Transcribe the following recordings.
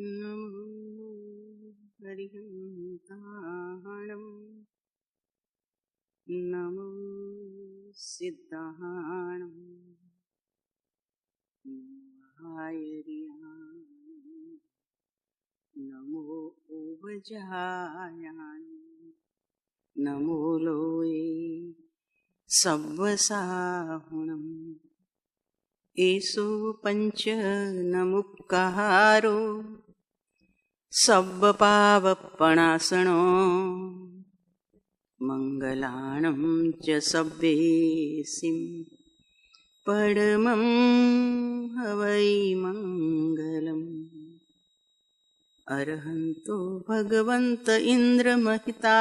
नमो हरिहन्ताणं नमो सिद्धाणं नमो नमो उपजायान् नमो लोये सव्वसाहुणम् एषो पंच नमुक्काहारो सव्वपावपणासनो मंगलाणं च सव्वेसिं परमं हवै मंगलम् अरहन्तो भगवन्त इन्द्रमहिता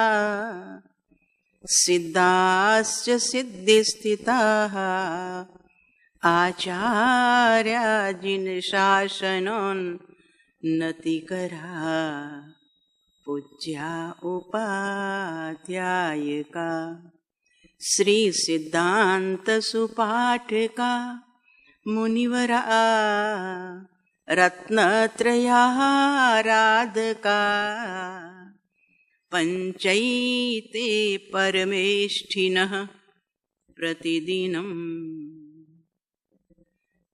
सिद्धाश्च सिद्धिस्थिताः आचार्याजिन शासनोन्नतिकरा पूज्या उपाध्यायका श्री सिद्धांत सुपाठका मुनिवरा रत्नत्रयाराधका पंचैते परमेष्ठिनः प्रतिदिनं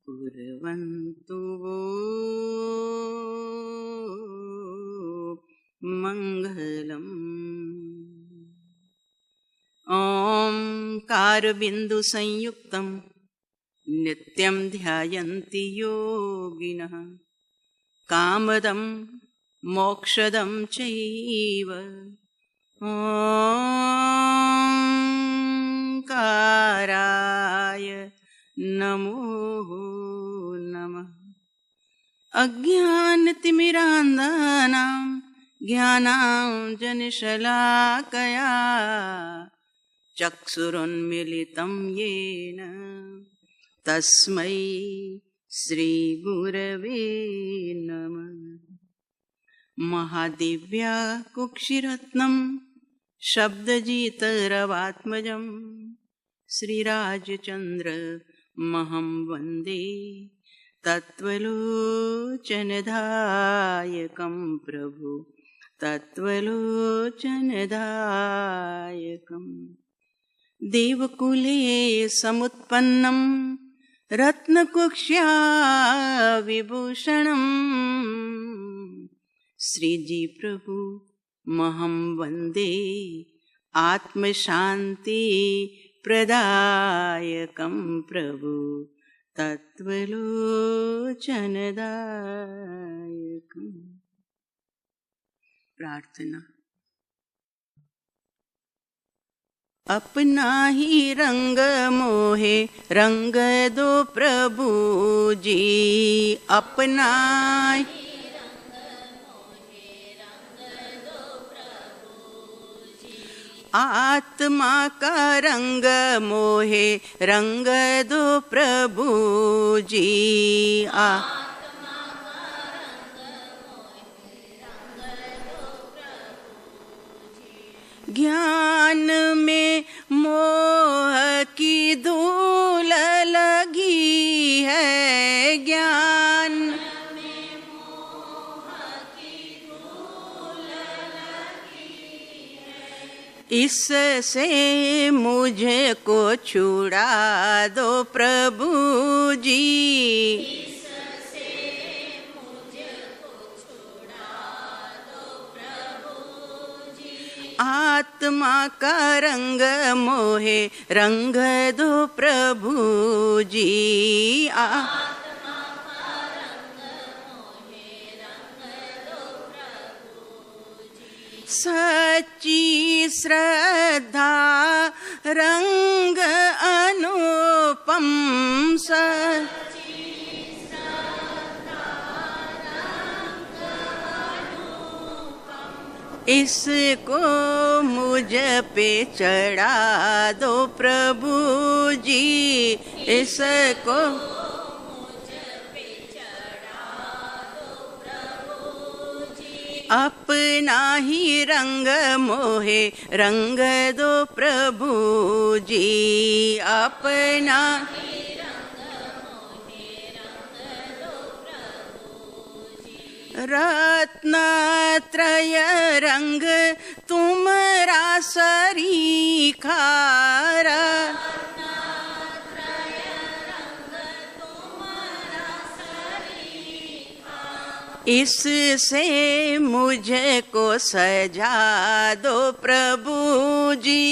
कुर्वन्तु वो मङ्गलम्। ओंकारबिन्दु संयुक्तं नित्यं ध्यायन्ति योगिनः कामदं मोक्षदं चैव ओंकाराय नमो नमः। अज्ञानतिमिरान्धानां ज्ञानाञ्जनशलाकया चक्षुरुन्मीलितं येन तस्मै श्रीगुरवे नमः। महादिव्या कुक्षिरत्नं शब्दजितरवात्मजं श्रीराजचन्द्रमहं वन्दे तत्त्वलोचनदायकं प्रभु तत्त्वलोचनदायकम्। देवकुले समुत्पन्नं रत्नकुक्ष्या विभूषणम् श्रीजी प्रभु महं वन्दे आत्मशान्ति प्रदायकं प्रभु तत्त्वलोचनदायकम्। प्रार्थना। अपना ही रंग मोहे रंग दो प्रभु जी, अपना आत्मा का रंग मोहे रंग दो प्रभु जी। ज्ञान में मोह की धूल लगी है, ज्ञान में मोह की धूल लगी है, इससे मुझे को छुड़ा दो प्रभु जी। आत्मा का रंग मोहे रंग दो प्रभु जी। आत्मा का रंग मोहे रंग दो प्रभु जी। सच्ची श्रद्धा रंग अनुपम इसको मुझ पे चढ़ा दो प्रभु जी। इसको मुझ पे चढ़ा दो प्रभु जी। अपना ही रंग मोहे रंग दो प्रभु जी। अपना रत्नत्रय रंग तुमरा सरीखा, इससे मुझको सजा दो प्रभु जी,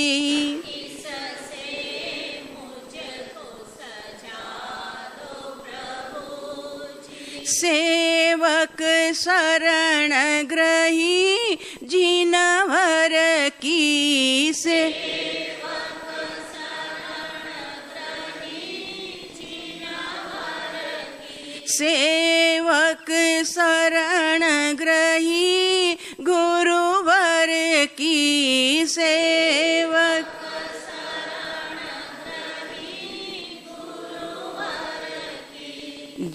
सेवक शरण ग्रही जिनवर की से, सेवक शरण ग्रही गुरुवर की, सेवक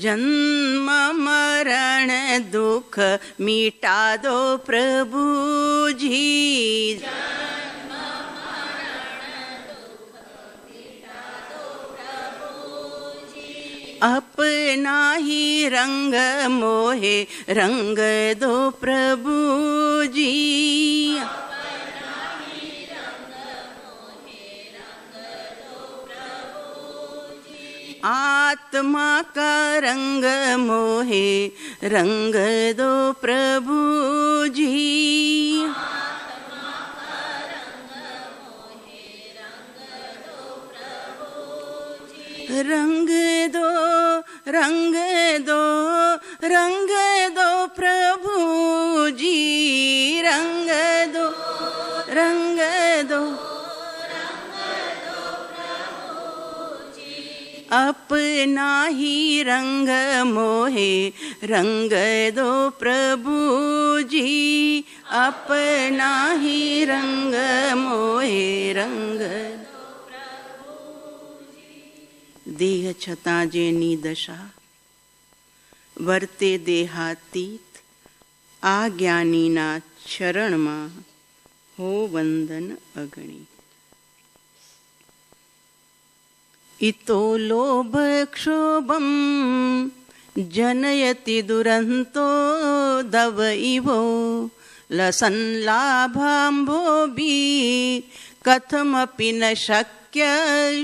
जन्म मरण दुख मिटा दो प्रभु जी, अपना ही रंग मोहे रंग दो प्रभु जी, आत्मा का रंग मोहे रंग दो प्रभु जी, रंग दो रंग दो रंग दो प्रभु जी, रंग दो रंग दो, अपना ही रंग मोहे रंग दो प्रभु जी, अपना ही रंग मोहे रंग, देह छता जेनी दशा वर्ते देहातीत, आ ज्ञानीना चरणમાં हो वंदन अगणी, इतो लोभ क्षोभम जनयति दुरंतो दव इवो, लसन्लाभाम्भोऽपि कथमपि न शक्य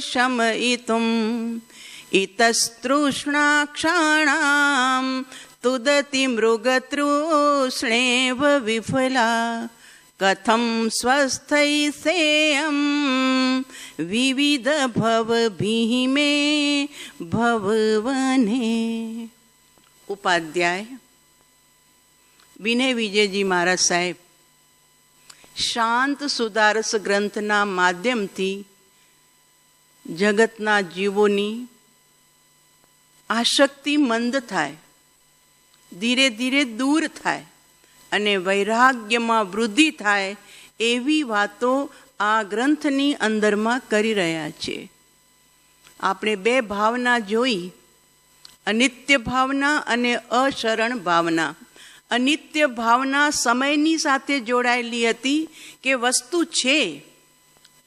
शमयितुम्, इतस्तृष्णाक्षाणां तुदति मृगतृष्णेव विफला, कथं स्वस्थैसेयं विविध भव भीमे भववने। उपाध्याय विनय विजयजी महाराज साहेब शांत सुधारस ग्रंथना माध्यमथी जगतना जीवोनी आसक्ति मंद थाय, धीरे धीरे दूर थाय અને વૈરાગ્યમાં વૃદ્ધિ થાય એવી વાતો આ ગ્રંથની અંદરમાં કરી રહ્યા છે. આપણે બે ભાવના જોઈ, અનિત્ય ભાવના અને અશરણ ભાવના. અનિત્ય ભાવના સમયની સાથે જોડાયેલી હતી કે વસ્તુ છે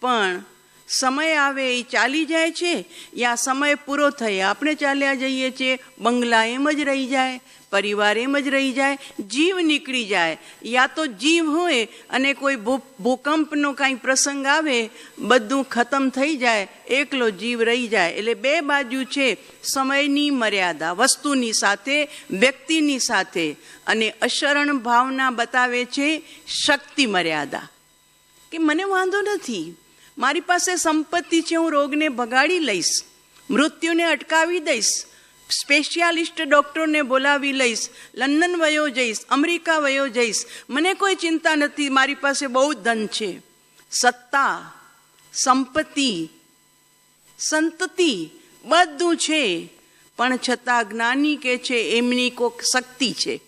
પણ સમય આવે એ ચાલી જાય છે, યા સમય પૂરો થઈ આપણે ચાલ્યા જઈએ છીએ, બંગલા એમ જ રહી જાય, પરિવાર એમ જ રહી જાય, જીવ નીકળી જાય. યા તો જીવ હોય અને કોઈ ભૂકંપનો કાંઈ પ્રસંગ આવે, બધું ખતમ થઈ જાય, એકલો જીવ રહી જાય. એટલે બે બાજુ છે સમયની મર્યાદા વસ્તુની સાથે, વ્યક્તિની સાથે. અને અશરણ ભાવના બતાવે છે શક્તિ મર્યાદા, કે મને વાંધો નથી, મારી પાસે સંપત્તિ છે, હું રોગને ભગાડી લઈશ, મૃત્યુને અટકાવી દઈશ, સ્પેશિયાલિસ્ટ ડૉક્ટરને બોલાવી લઈશ, લંડન વયો જઈશ, અમેરિકા વયો જઈશ, મને કોઈ ચિંતા નથી, મારી પાસે બહુ ધન છે, સત્તા, સંપત્તિ, સંતતિ બધું છે. પણ છતાં જ્ઞાની કે છે એમની કોઈક શક્તિ છે,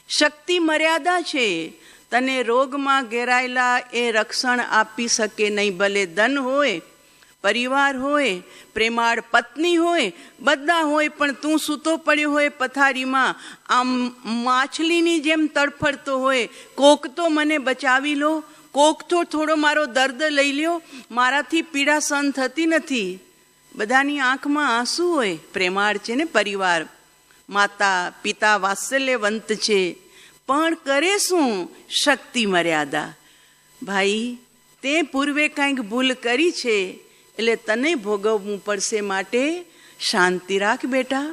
શક્તિ મર્યાદા છે. તને રોગમાં ઘેરાયેલા એ રક્ષણ આપી શકે નહીં. ભલે ધન હોય, પરિવાર હોય, પ્રેમાળ પત્ની હોય, બધા હોય, પણ તું સૂતો પડ્યો હોય પથારીમાં, આમ માછલીની જેમ તડફડતો હોય, કોક તો મને બચાવી લો, કોક તો થોડો મારો દર્દ લઈ લ્યો, મારાથી પીડા સહન થતી નથી. બધાની આંખમાં આંસુ હોય. પ્રેમાળ છે ને પરિવાર, માતા પિતા વાત્સલ્યવંત છે, પણ કરે શું શક્તિ મર્યાદા. ભાઈ, તે પૂર્વે કાંઈક ભૂલ કરી છે એટલે તને ભોગવવું પડશે, માટે શાંતિ રાખ બેટા.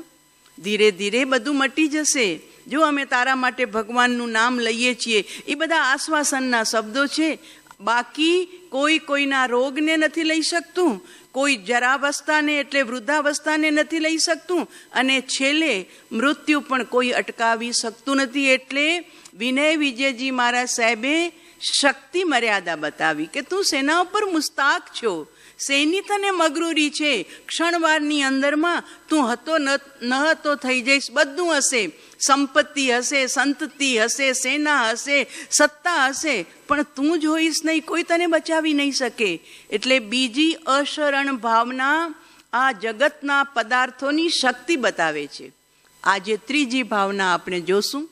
ધીરે ધીરે બધું મટી જશે. જો અમે તારા માટે ભગવાનનું નામ લઈએ છીએ, એ બધા આશ્વાસનના શબ્દો છે. બાકી કોઈ કોઈના રોગને નથી લઈ શકતું, કોઈ જરાવસ્થાને એટલે વૃદ્ધાવસ્થાને નથી લઈ શકતું, અને છેલ્લે મૃત્યુ પણ કોઈ અટકાવી શકતું નથી. એટલે વિનય વિજયજી મહારાજ સાહેબે શક્તિ મર્યાદા બતાવી કે તું સેના ઉપર મુસ્તાક છો, શેની તને મગરૂરી છે? ક્ષણવારની અંદરમાં તું હતો ન હતો થઈ જઈશ. બધું હશે, સંપત્તિ હશે, સંતતિ હશે, સેના હશે, સત્તા હશે, પણ તું જોઈશ નહીં, કોઈ તને બચાવી નહીં શકે. એટલે બીજી અશરણ ભાવના આ જગતના પદાર્થોની શક્તિ બતાવે છે. આજે ત્રીજી ભાવના આપણે જોશું,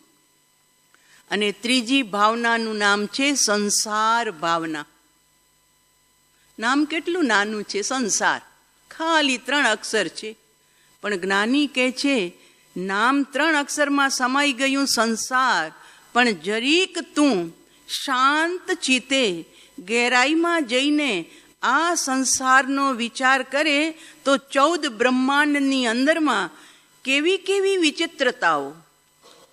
અને ત્રીજી ભાવનાનું નામ છે સંસાર ભાવના. નામ કેટલું નાનું છે, સંસાર. ખાલી 3 અક્ષર છે, પણ જ્ઞાની કહે છે નામ 3 અક્ષરમાં સમાઈ ગયું સંસાર, પણ જરીક તું શાંત ચિત્તે ગહેરાઈમાં જઈને આ સંસારનો વિચાર કરે તો 14 બ્રહ્માંડની અંદરમાં કેવી કેવી વિચિત્રતાઓ,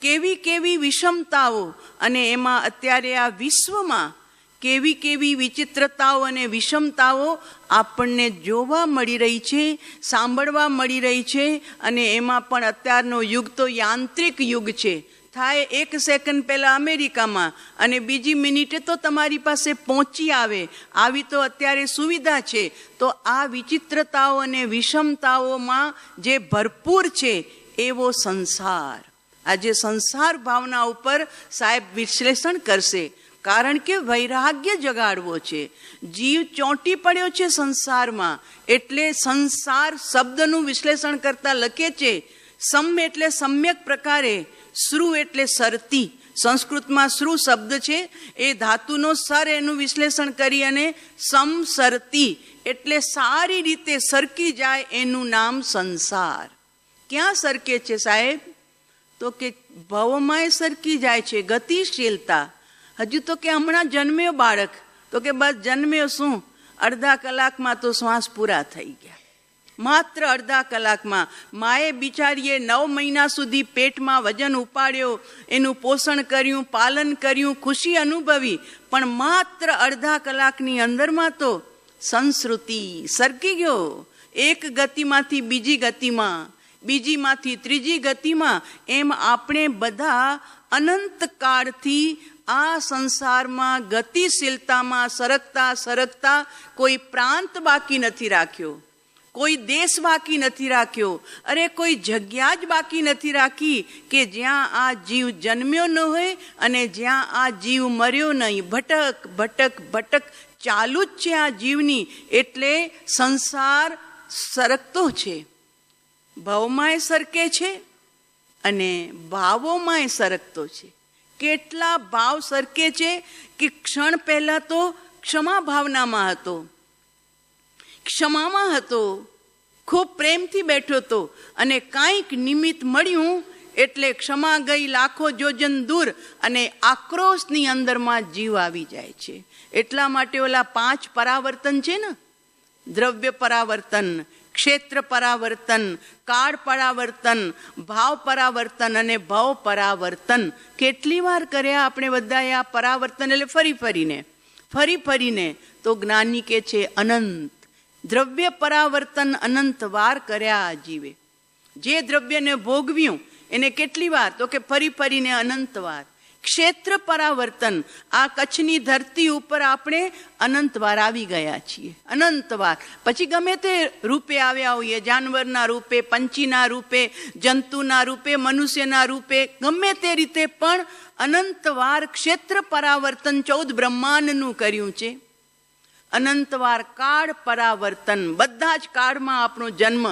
કેવી કેવી વિષમતાઓ, અને એમાં અત્યારે આ વિશ્વમાં કેવી કેવી વિચિત્રતાઓ અને વિષમતાઓ આપણને જોવા મળી રહી છે, સાંભળવા મળી રહી છે. અને એમાં પણ અત્યારનો યુગ તો યાંત્રિક યુગ છે. થાય 1 સેકન્ડ પહેલાં અમેરિકામાં, અને બીજી મિનિટે તો તમારી પાસે પહોંચી આવે, આવી તો અત્યારે સુવિધા છે. તો આ વિચિત્રતાઓ અને વિષમતાઓમાં જે ભરપૂર છે એવો સંસાર. આજે સંસાર ભાવના ઉપર સાહેબ વિશ્લેષણ કરશે, કારણ કે વૈરાગ્ય જગાડવો છે. જીવ ચોંટી પડ્યો છે સંસારમાં, એટલે સંસાર શબ્દનું વિશ્લેષણ કરતા લખે છે સમ એટલે સમ્યક પ્રકારે, શ્રુ એટલે સરતી. સંસ્કૃતમાં શ્રુ શબ્દ છે, એ ધાતુનો સર એનું વિશ્લેષણ કરી અને સમસરતી એટલે સારી રીતે સરકી જાય એનું નામ સંસાર. ક્યાં સરકે છે સાહેબ? તો કે ભવમાંય સરકી જાય છે. ગતિશીલતા. હજુ તો કે હમણાં જન્મ્યો બાળક, તો કે બસ જન્મ્યો શું, અડધા કલાકમાં તો શ્વાસ પૂરા થઈ ગયા. માત્ર અડધા કલાકમાં. માએ બિચારીએ 9 મહિના સુધી પેટમાં વજન ઉપાડ્યો, એનું પોષણ કર્યું, પાલન કર્યું, ખુશી અનુભવી, પણ માત્ર અડધા કલાકની અંદરમાં તો સંસ્કૃતિ સરકી ગયો. એક ગતિમાંથી બીજી ગતિમાં, બીજીમાંથી ત્રીજી ગતિમાં. એમ આપણે બધા અનંતકાળથી આ સંસારમાં ગતિશીલતામાં સરકતા સરકતા કોઈ પ્રાંત બાકી નથી રાખ્યો, કોઈ દેશ બાકી નથી રાખ્યો, અરે કોઈ જગ્યા જ બાકી નથી રાખી કે જ્યાં આ જીવ જન્મ્યો ન હોય અને જ્યાં આ જીવ મર્યો નહીં. ભટક ભટક ભટક ચાલુ જ છે આ જીવની. એટલે સંસાર સરકતો છે, ભવમાંય સરકે છે અને ભાવોમાંય સરકતો છે. કેટલા ભાવ સરકે છે કે ક્ષણ પહેલા તો ક્ષમા ભાવનામાં હતો, ક્ષમામાં હતો, ખૂબ પ્રેમથી બેઠો હતો, અને કાંઈક નિમિત્ત મળ્યું એટલે ક્ષમા ગઈ લાખો જોજન દૂર, અને આક્રોશની અંદરમાં જીવ આવી જાય છે. એટલા માટે ઓલા 5 પરાવર્તન છે ને, દ્રવ્ય પરાવર્તન, ક્ષેત્ર પરાવર્તન, કાળ પરાવર્તન, ભાવ પરાવર્તન અને ભવ પરાવર્તન. કેટલી વાર કર્યા આપણે બધાએ આ પરાવર્તન? એટલે ફરી ફરીને. તો જ્ઞાની કે છે અનંત. દ્રવ્ય પરાવર્તન અનંત વાર કર્યા આ જીવે. જે દ્રવ્યને ભોગવ્યું એને કેટલી વાર? તો કે ફરી ફરીને અનંત વાર. ક્ષેત્ર પરાવર્તન, આ કચ્છની ધરતી ઉપર આપણે અનંત વાર આવી ગયા છીએ, અનંત વાર. પછી ગમે તે રૂપે આવ્યા હોઈએ, જાનવરના રૂપે, પંચીના રૂપે, જંતુના રૂપે, મનુષ્યના રૂપે, ગમે તે રીતે પણ અનંત વાર ક્ષેત્ર પરાવર્તન 14 બ્રહ્માંડનું કર્યું છે. અનંત વાર કાળ પરાવર્તન, બધા જ કાળમાં આપણો જન્મ,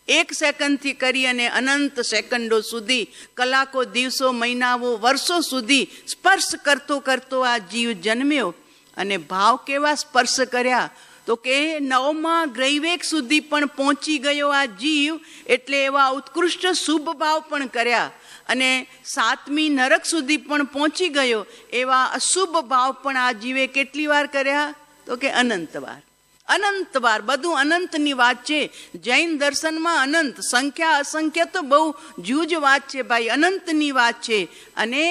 1 સેકન્ડથી કરી અને અનંત સેકન્ડો સુધી, કલાકો, દિવસો, મહિનાઓ, વર્ષો સુધી સ્પર્શ કરતો કરતો આ જીવ જન્મ્યો. અને ભાવ કેવા સ્પર્શ કર્યા? તો કે 9મા ગ્રૈવેક સુધી પણ પહોંચી ગયો આ જીવ. એટલે એવા ઉત્કૃષ્ટ શુભ ભાવ પણ કર્યા. અને 7મી નરક સુધી પણ પહોંચી ગયો, એવા અશુભ ભાવ પણ આ જીવે કેટલી વાર કર્યા? તો કે અનંત વાર. અનંત વાર. બધું અનંતની વાત છે. જૈન દર્શનમાં અનંત, સંખ્યા અસંખ્ય તો બહુ જૂજ વાત છે ભાઈ, અનંતની વાત છે. અને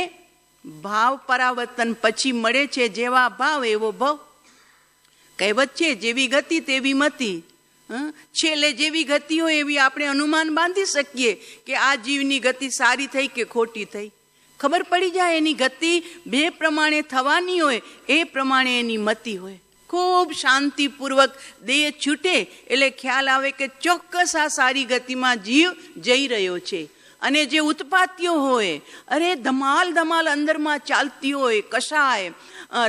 ભાવ પરાવર્તન પછી મળે છે જેવા ભાવ એવો ભાવ. કહેવત છે જેવી ગતિ તેવી મતિ. છેલ્લે જેવી ગતિ હોય એવી આપણે અનુમાન બાંધી શકીએ કે આ જીવની ગતિ સારી થઈ કે ખોટી થઈ. ખબર પડી જાય એની ગતિ બે પ્રમાણે થવાની હોય, એ પ્રમાણે એની મતિ હોય. ખૂબ શાંતિપૂર્વક દેહ છૂટે એટલે ખ્યાલ આવે કે ચોક્કસ આ સારી ગતિમાં જીવ જઈ રહ્યો છે. અને જે ઉત્પાતીઓ હોય, અરે ધમાલ ધમાલ અંદરમાં ચાલતી હોય, કશાય,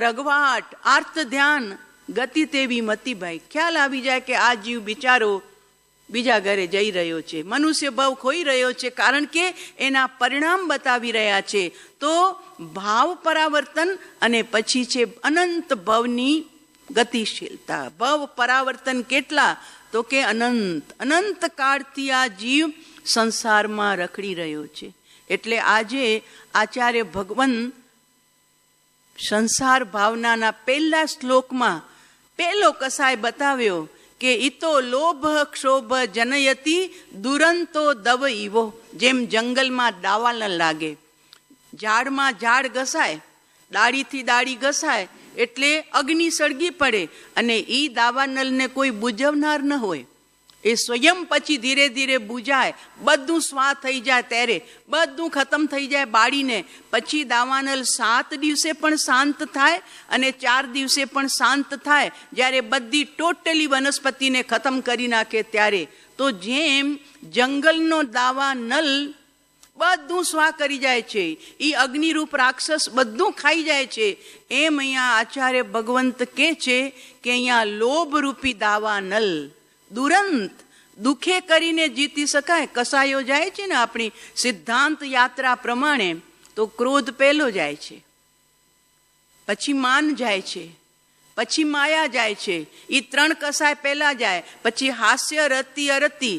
રગવાટ, આર્ત ધ્યાન, ગતિ તેવી મતિભાઈ. ખ્યાલ આવી જાય કે આ જીવ બિચારો બીજા ઘરે જઈ રહ્યો છે, મનુષ્ય ભાવ ખોઈ રહ્યો છે, કારણ કે એના પરિણામ બતાવી રહ્યા છે. તો ભાવ પરાવર્તન અને પછી છે અનંત ભવની ગતિશીલતા. ભવ પરાવર્તન કેટલા? તો કે અનંત. અનંત કાળથી આ જીવ સંસારમાં રખડી રહ્યો છે. એટલે આજે આચાર્ય ભગવાન સંસાર ભાવનાના પહેલા શ્લોકમાં પહેલો કસાય બતાવ્યો કે ઈતો લોભ ક્ષોભ જનયતી દુરંતો દવ ઈવો. જેમ જંગલમાં દાવાનળ લાગે, ઝાડમાં ઝાડ ઘસાય, ડાળીથી ડાળી ઘસાય એટલે અગ્નિ સળગી પડે, અને ઈ દાવાનળને કોઈ બુઝવનાર ન હોય. એ સ્વયં પછી ધીરે ધીરે બુઝાય, બધું સ્વા થઈ જાય, ત્યારે બધું ખતમ થઈ જાય બાળીને. પછી દાવાનળ 7 દિવસે પણ શાંત થાય અને 4 દિવસે પણ શાંત થાય, જ્યારે બધી ટોટલી વનસ્પતિને ખતમ કરી નાખે ત્યારે. તો જેમ જંગલનો દાવાનળ બધું સ્વા કરી જાય છે, એ અગ્નિરૂપ રાક્ષસ બધું ખાઈ જાય છે, એમ અહીંયા આચાર્ય ભગવંત કહે છે કે અહીંયા લોભરૂપી દાવાનળ દુરંત, દુખે કરીને જીતી શકાય. કસાયો જાય છે ને આપણી સિદ્ધાંત યાત્રા પ્રમાણે, તો ક્રોધ પહેલો જાય છે, પછી માન જાય છે, પછી માયા જાય છે. એ 3 કસાય પહેલા જાય. પછી હાસ્ય, રતિ, અરતિ,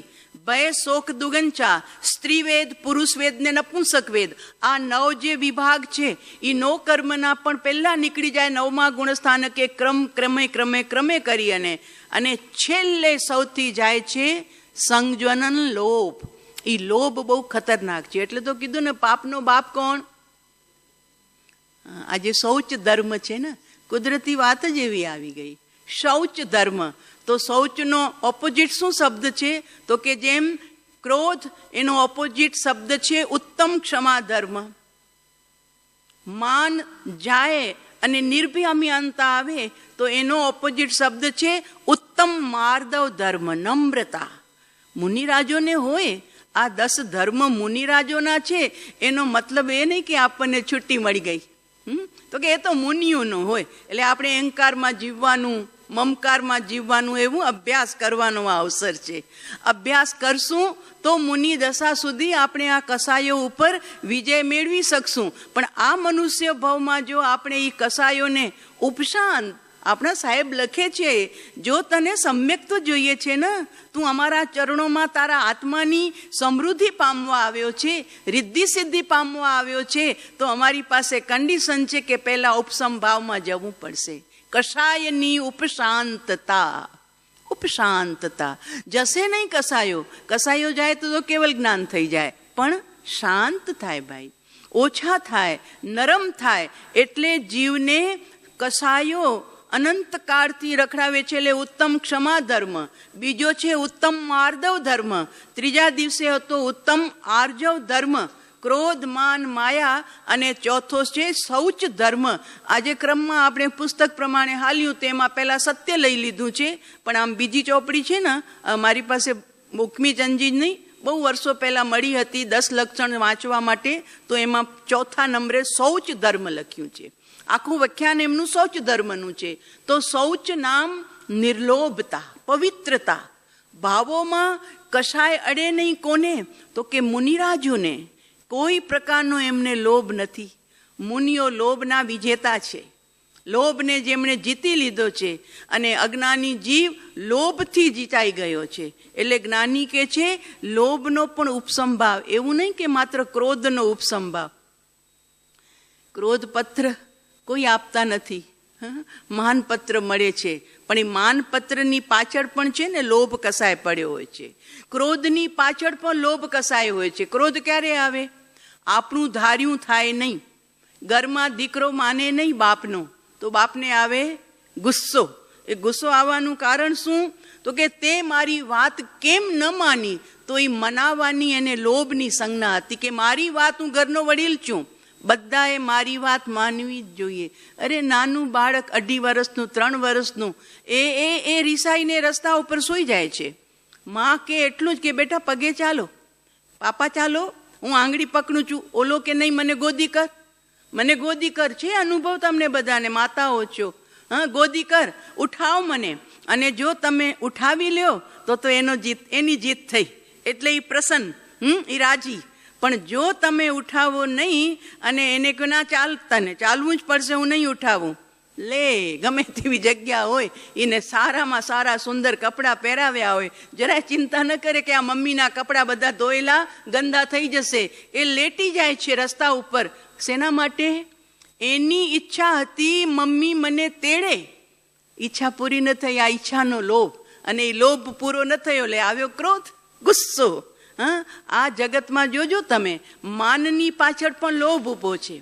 ભય, શોક, દુગંચા, સ્ત્રીવેદ, પુરુષવેદ ને નપુંસક વેદ. આ 9 જે વિભાગ છે એ 9 કર્મના પણ પહેલા નીકળી જાય. 9મા ગુણસ્થાનકે ક્રમે ક્રમે ક્રમે કરી અને છેલ્લે સૌથી જાય છે સંજ્વનન, લોભ. એ લોભ બહુ ખતરનાક છે. એટલે તો કીધું ને પાપનો બાપ કોણ? આજે શૌચ ધર્મ છે ને, કુદરતી વાત જ એવી આવી ગઈ, શૌચ ધર્મ. તો શૌચનો ઓપોઝિટ શું શબ્દ છે? તો કે જેમ ક્રોધ, એનો ઓપોઝિટ શબ્દ છે ઉત્તમ ક્ષમા ધર્મ. માન જાય અને નિર્ભયમિયંતા આવે તો એનો ઓપોઝિટ શબ્દ છે ઉત્તમ માર્દવ ધર્મ, નમ્રતા. મુનિરાજોને હોય આ 10 ધર્મ મુનિરાજોના છે, એનો મતલબ એ નહીં કે આપણને છુટ્ટી મળી ગઈ. તો કે એ તો મુનિઓનો હોય. એટલે આપણે અહંકારમાં જીવવાનું, મમકારમાં જીવવાનું, એવું અભ્યાસ કરવાનો આ અવસર છે. અભ્યાસ કરશું તો મુનિ દશા સુધી આપણે આ કસાયો ઉપર વિજય મેળવી શકશું. પણ આ મનુષ્ય ભાવમાં જો આપણે એ કસાયોને ઉપશાંત, આપણા સાહેબ લખે છે, જો તને સમ્યક્ત જોઈએ છે ને, તું અમારા ચરણોમાં તારા આત્માની સમૃદ્ધિ પામવા આવ્યો છે, રિદ્ધિ સિદ્ધિ પામવા આવ્યો છે, તો અમારી પાસે કન્ડિશન છે કે પહેલા ઉપસમ ભાવમાં જવું પડશે. કષાયની ઉપશાંતતા. ઉપશાંતતા જશે નહીં કસાયો. કસાયો જાય તો કેવલ જ્ઞાન થઈ જાય, પણ શાંત થાય ભાઈ, ઓછા થાય, નરમ થાય. એટલે જીવને કસાયો અનંત કાળથી રખડાવે છે. એટલે ઉત્તમ ક્ષમા ધર્મ, બીજો છે ઉત્તમ માર્દવ ધર્મ, ત્રીજા દિવસે હતો ઉત્તમ આર્જવ ધર્મ, ક્રોધ, માન, માયા, અને ચોથો છે શૌચ ધર્મ. આજે ક્રમમાં આપણે પુસ્તક પ્રમાણે હાલ્યું તેમાં પહેલા સત્ય લઈ લીધું છે, પણ આમ બીજી ચોપડી છે ને મારી પાસે મુખમીચંદજીની બહુ વર્ષો પહેલા મળી હતી 10 લક્ષણ વાંચવા માટે, તો એમાં 4થા નંબરે શૌચ ધર્મ લખ્યું છે. આખું વ્યાખ્યાન એમનું શૌચ ધર્મનું છે. તો શૌચ નામ નિર્લોભતા, પવિત્રતા. ભાવોમાં કશાય અડે નહીં. કોને? તો કે મુનિરાજોને. કોઈ પ્રકારનો એમને લોભ નથી. મુનિઓ લોભના વિજેતા છે. લોભને જેમણે જીતી લીધો છે અને અજ્ઞાની જીવ લોભથી જીતાઈ ગયો છે. એટલે જ્ઞાની કે છે લોભનો પણ ઉપસંભાવ, એવું નહીં કે માત્ર ક્રોધનો ઉપસંભાવ. ક્રોધપત્ર કોઈ આપતા નથી, માનપત્ર મળે છે, પણ એ માનપત્રની પાછળ પણ છે ને લોભ કસાય પડ્યો હોય છે. ક્રોધની પાછળ પણ લોભ કસાય હોય છે. ક્રોધ ક્યારે આવે? આપણું ધાર્યું થાય નહીં. ઘરમાં દીકરો માને નહીં બાપનો, તો બાપને આવે ગુસ્સો. એ ગુસ્સો આવવાનું કારણ શું? તો કે તે મારી વાત કેમ ન માની? તો એ મનાવવાની એને લોભની સંજ્ઞા હતી કે મારી વાત, હું ઘરનો વડીલ છું, બધાએ મારી વાત માનવી જ જોઈએ. અરે નાનું બાળક 2.5 વર્ષનું 3 વર્ષનું એ રીસાઈને રસ્તા ઉપર સૂઈ જાય છે. માં કે એટલું જ કે બેટા પગે ચાલો, પાપા ચાલો, હું આંગળી પકડું છું. ઓલો કે નહીં મને ગોદી કર, મને ગોદી કર. છે અનુભવ તમને બધાને, માતાઓ છો, ગોદી કર, ઉઠાવ મને. અને જો તમે ઉઠાવી લ્યો તો એની જીત થઈ, એટલે એ પ્રસન્ન, એ રાજી. પણ જો તમે ઉઠાવો નહીં અને એને કહો ના ચાલ, તને ચાલવું જ પડશે, હું નહીં ઉઠાવું, લે ગમે તેવી જગ્યા હોય એને સારામાં સારા સુંદર કપડાં પહેરાવ્યા હોય, જરાય ચિંતા ન કરે કે આ મમ્મીના કપડાં બધા ધોયેલા ગંદા થઈ જશે, એ લેટી જાય છે રસ્તા ઉપર. શેના માટે? એની ઈચ્છા હતી મમ્મી મને તેડે, ઈચ્છા પૂરી ન થઈ, આ ઈચ્છાનો લોભ, અને એ લોભ પૂરો ન થયો એટલે આવ્યો ક્રોધ, ગુસ્સો. આ જગતમાં જોજો તમે, માનની પાછળ પણ લોભ ઊભો છે,